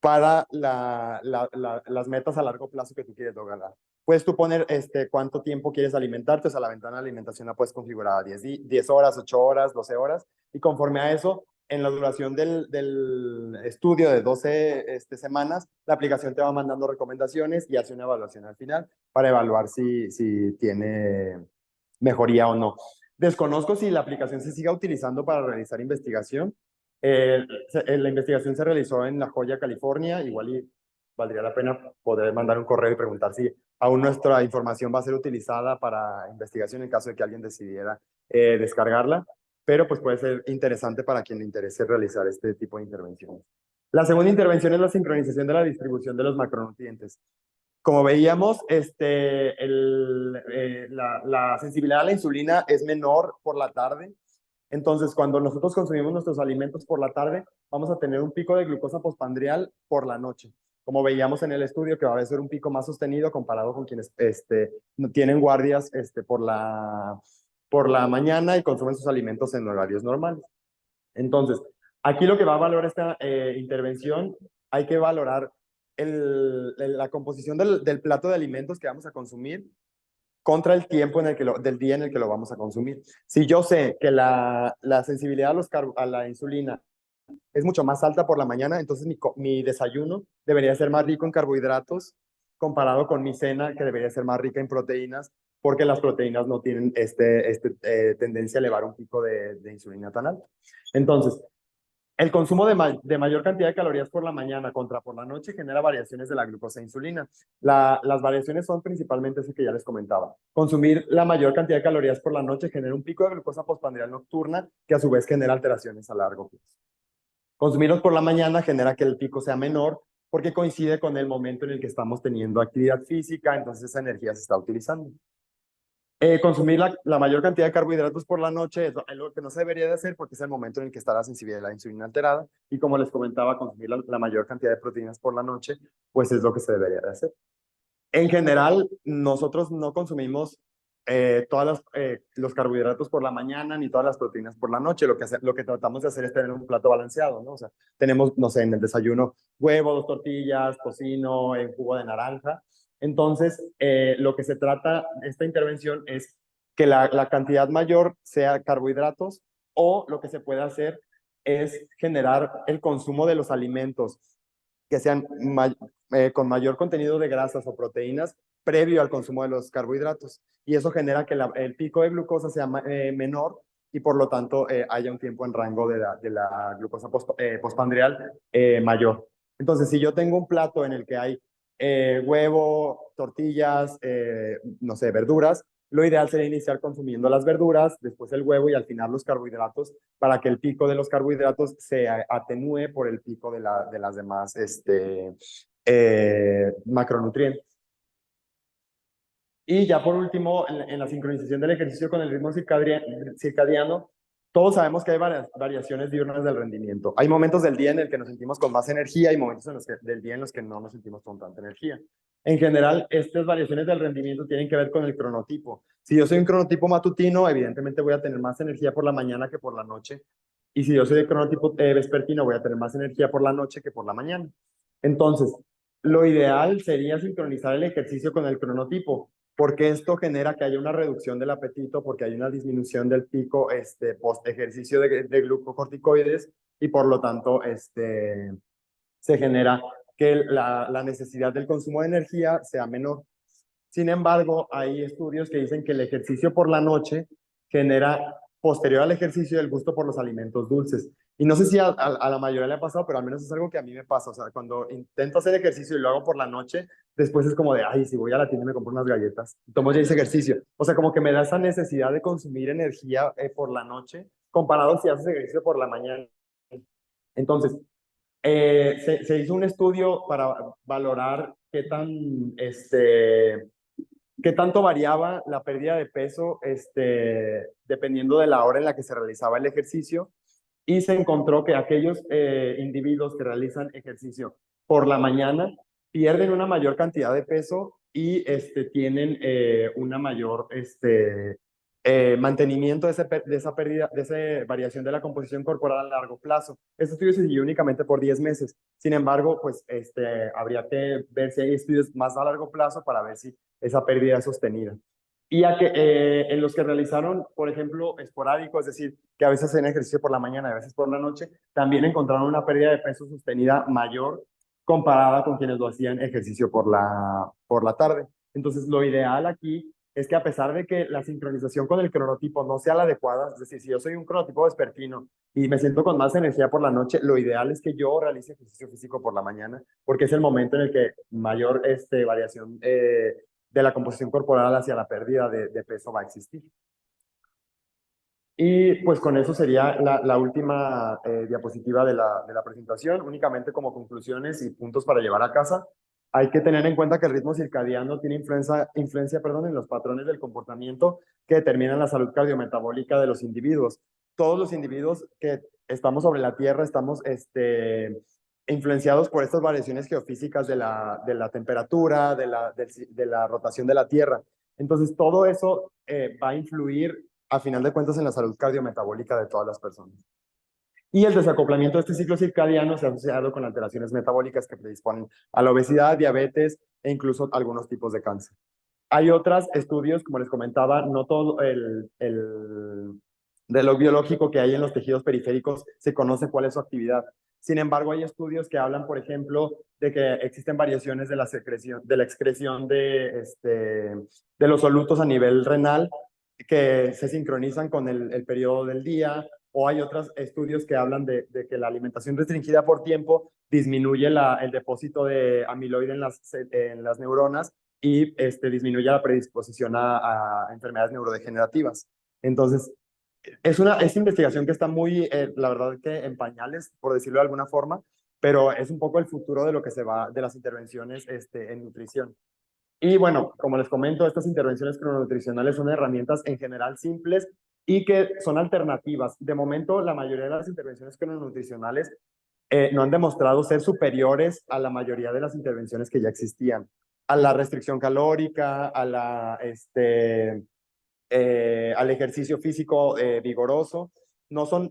Speaker 2: para las metas a largo plazo que tú quieres lograr. Puedes tú poner cuánto tiempo quieres alimentarte, o sea, la ventana de alimentación la puedes configurar a 10 horas, 8 horas, 12 horas, y conforme a eso, en la duración del estudio de 12 semanas, la aplicación te va mandando recomendaciones y hace una evaluación al final para evaluar si tiene mejoría o no. Desconozco si la aplicación se siga utilizando para realizar investigación. La investigación se realizó en La Joya, California. Igual y valdría la pena poder mandar un correo y preguntar si aún nuestra información va a ser utilizada para investigación en caso de que alguien decidiera descargarla. Pero pues puede ser interesante para quien le interese realizar este tipo de intervenciones. La segunda intervención es la sincronización de la distribución de los macronutrientes. Como veíamos, la sensibilidad a la insulina es menor por la tarde. Entonces, cuando nosotros consumimos nuestros alimentos por la tarde, vamos a tener un pico de glucosa postprandial por la noche. Como veíamos en el estudio, que va a ser un pico más sostenido comparado con quienes tienen guardias por la mañana y consumen sus alimentos en horarios normales. Entonces, aquí lo que va a valorar esta intervención, hay que valorar la composición del plato de alimentos que vamos a consumir contra el tiempo del día en el que lo vamos a consumir. Si yo sé que la sensibilidad a la insulina es mucho más alta por la mañana, entonces mi desayuno debería ser más rico en carbohidratos comparado con mi cena, que debería ser más rica en proteínas, porque las proteínas no tienen tendencia a elevar un pico de insulina tan alto. Entonces, el consumo de mayor cantidad de calorías por la mañana contra por la noche genera variaciones de la glucosa e insulina. Las variaciones son principalmente eso que ya les comentaba. Consumir la mayor cantidad de calorías por la noche genera un pico de glucosa postprandial nocturna que a su vez genera alteraciones a largo plazo. Consumirlos por la mañana genera que el pico sea menor porque coincide con el momento en el que estamos teniendo actividad física, entonces esa energía se está utilizando. Consumir la mayor cantidad de carbohidratos por la noche es lo que no se debería de hacer porque es el momento en el que está la sensibilidad de la insulina alterada y como les comentaba, consumir la mayor cantidad de proteínas por la noche pues es lo que se debería de hacer. En general, nosotros no consumimos todos los carbohidratos por la mañana ni todas las proteínas por la noche. Lo que tratamos de hacer es tener un plato balanceado, ¿no? O sea, tenemos, no sé, en el desayuno huevo, 2 tortillas, tocino, jugo de naranja. Entonces, lo que se trata de esta intervención es que la cantidad mayor sea carbohidratos o lo que se puede hacer es generar el consumo de los alimentos que sean con mayor contenido de grasas o proteínas previo al consumo de los carbohidratos. Y eso genera que el pico de glucosa sea menor y por lo tanto haya un tiempo en rango de la glucosa postprandial mayor. Entonces, si yo tengo un plato en el que hay huevo, tortillas, no sé, verduras, lo ideal sería iniciar consumiendo las verduras, después el huevo y al final los carbohidratos para que el pico de los carbohidratos se atenúe por el pico de las demás macronutrientes. Y ya por último, en la sincronización del ejercicio con el ritmo circadiano, todos sabemos que hay variaciones diurnas del rendimiento. Hay momentos del día en el que nos sentimos con más energía y momentos del día en los que no nos sentimos con tanta energía. En general, estas variaciones del rendimiento tienen que ver con el cronotipo. Si yo soy un cronotipo matutino, evidentemente voy a tener más energía por la mañana que por la noche. Y si yo soy de cronotipo vespertino, voy a tener más energía por la noche que por la mañana. Entonces, lo ideal sería sincronizar el ejercicio con el cronotipo porque esto genera que haya una reducción del apetito, porque hay una disminución del pico post ejercicio de glucocorticoides y por lo tanto se genera que la necesidad del consumo de energía sea menor. Sin embargo, hay estudios que dicen que el ejercicio por la noche genera, posterior al ejercicio, el gusto por los alimentos dulces. Y no sé si a la mayoría le ha pasado, pero al menos es algo que a mí me pasa. O sea, cuando intento hacer ejercicio y lo hago por la noche, después es como de, ay, si voy a la tienda y me compro unas galletas, tomo ya ese ejercicio. O sea, como que me da esa necesidad de consumir energía por la noche, comparado si haces ejercicio por la mañana. Entonces, se hizo un estudio para valorar qué tanto variaba la pérdida de peso dependiendo de la hora en la que se realizaba el ejercicio y se encontró que aquellos individuos que realizan ejercicio por la mañana pierden una mayor cantidad de peso y tienen una mayor mantenimiento de esa pérdida, de esa variación de la composición corporal a largo plazo. Este estudio se siguió únicamente por 10 meses. Sin embargo, pues habría que ver si hay estudios más a largo plazo para ver si esa pérdida es sostenida. Y en los que realizaron, por ejemplo, esporádico, es decir, que a veces hacen ejercicio por la mañana y a veces por la noche, también encontraron una pérdida de peso sostenida mayor comparada con quienes lo hacían ejercicio por la tarde. Entonces, lo ideal aquí es que a pesar de que la sincronización con el cronotipo no sea la adecuada, es decir, si yo soy un cronotipo vespertino y me siento con más energía por la noche, lo ideal es que yo realice ejercicio físico por la mañana, porque es el momento en el que mayor variación de la composición corporal hacia la pérdida de peso va a existir. Y pues con eso sería la última diapositiva de la presentación, únicamente como conclusiones y puntos para llevar a casa. Hay que tener en cuenta que el ritmo circadiano tiene influencia en los patrones del comportamiento que determinan la salud cardiometabólica de los individuos. Todos los individuos que estamos sobre la Tierra estamos influenciados por estas variaciones geofísicas de la temperatura, de la rotación de la Tierra. Entonces, todo eso va a influir a final de cuentas en la salud cardiometabólica de todas las personas. Y el desacoplamiento de este ciclo circadiano se ha asociado con alteraciones metabólicas que predisponen a la obesidad, diabetes e incluso algunos tipos de cáncer. Hay otros estudios, como les comentaba, no todo de lo biológico que hay en los tejidos periféricos se conoce cuál es su actividad. Sin embargo, hay estudios que hablan, por ejemplo, de que existen variaciones de de la excreción de los solutos a nivel renal que se sincronizan con el periodo del día, o hay otros estudios que hablan de que la alimentación restringida por tiempo disminuye el depósito de amiloide en las neuronas y disminuye la predisposición a enfermedades neurodegenerativas. Entonces, es investigación que está muy, la verdad que en pañales, por decirlo de alguna forma, pero es un poco el futuro de lo que se va, de las intervenciones en nutrición. Y bueno, como les comento, estas intervenciones crononutricionales son herramientas en general simples y que son alternativas. De momento, la mayoría de las intervenciones crononutricionales no han demostrado ser superiores a la mayoría de las intervenciones que ya existían. A la restricción calórica, al ejercicio físico vigoroso, no son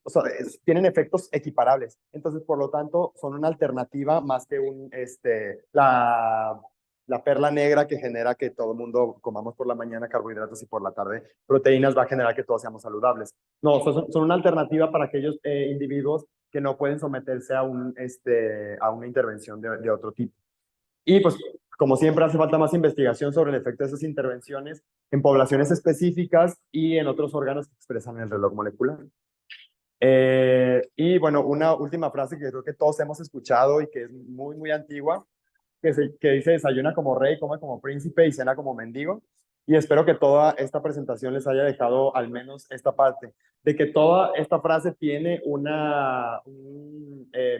Speaker 2: o sea, tienen efectos equiparables. Entonces, por lo tanto, son una alternativa más que la perla negra que genera que todo el mundo comamos por la mañana carbohidratos y por la tarde proteínas va a generar que todos seamos saludables. No, son una alternativa para aquellos individuos que no pueden someterse a una intervención de otro tipo. Y pues, como siempre, hace falta más investigación sobre el efecto de esas intervenciones en poblaciones específicas y en otros órganos que expresan el reloj molecular. Y bueno, una última frase que creo que todos hemos escuchado y que es muy, muy antigua, que dice: desayuna como rey, come como príncipe y cena como mendigo. Y espero que toda esta presentación les haya dejado al menos esta parte, de que toda esta frase tiene un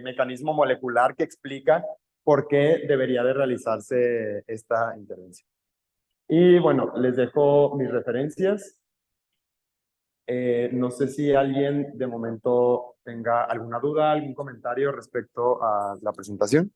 Speaker 2: mecanismo molecular que explica por qué debería de realizarse esta intervención. Y bueno, les dejo mis referencias. No sé si alguien de momento tenga alguna duda, algún comentario respecto a la presentación.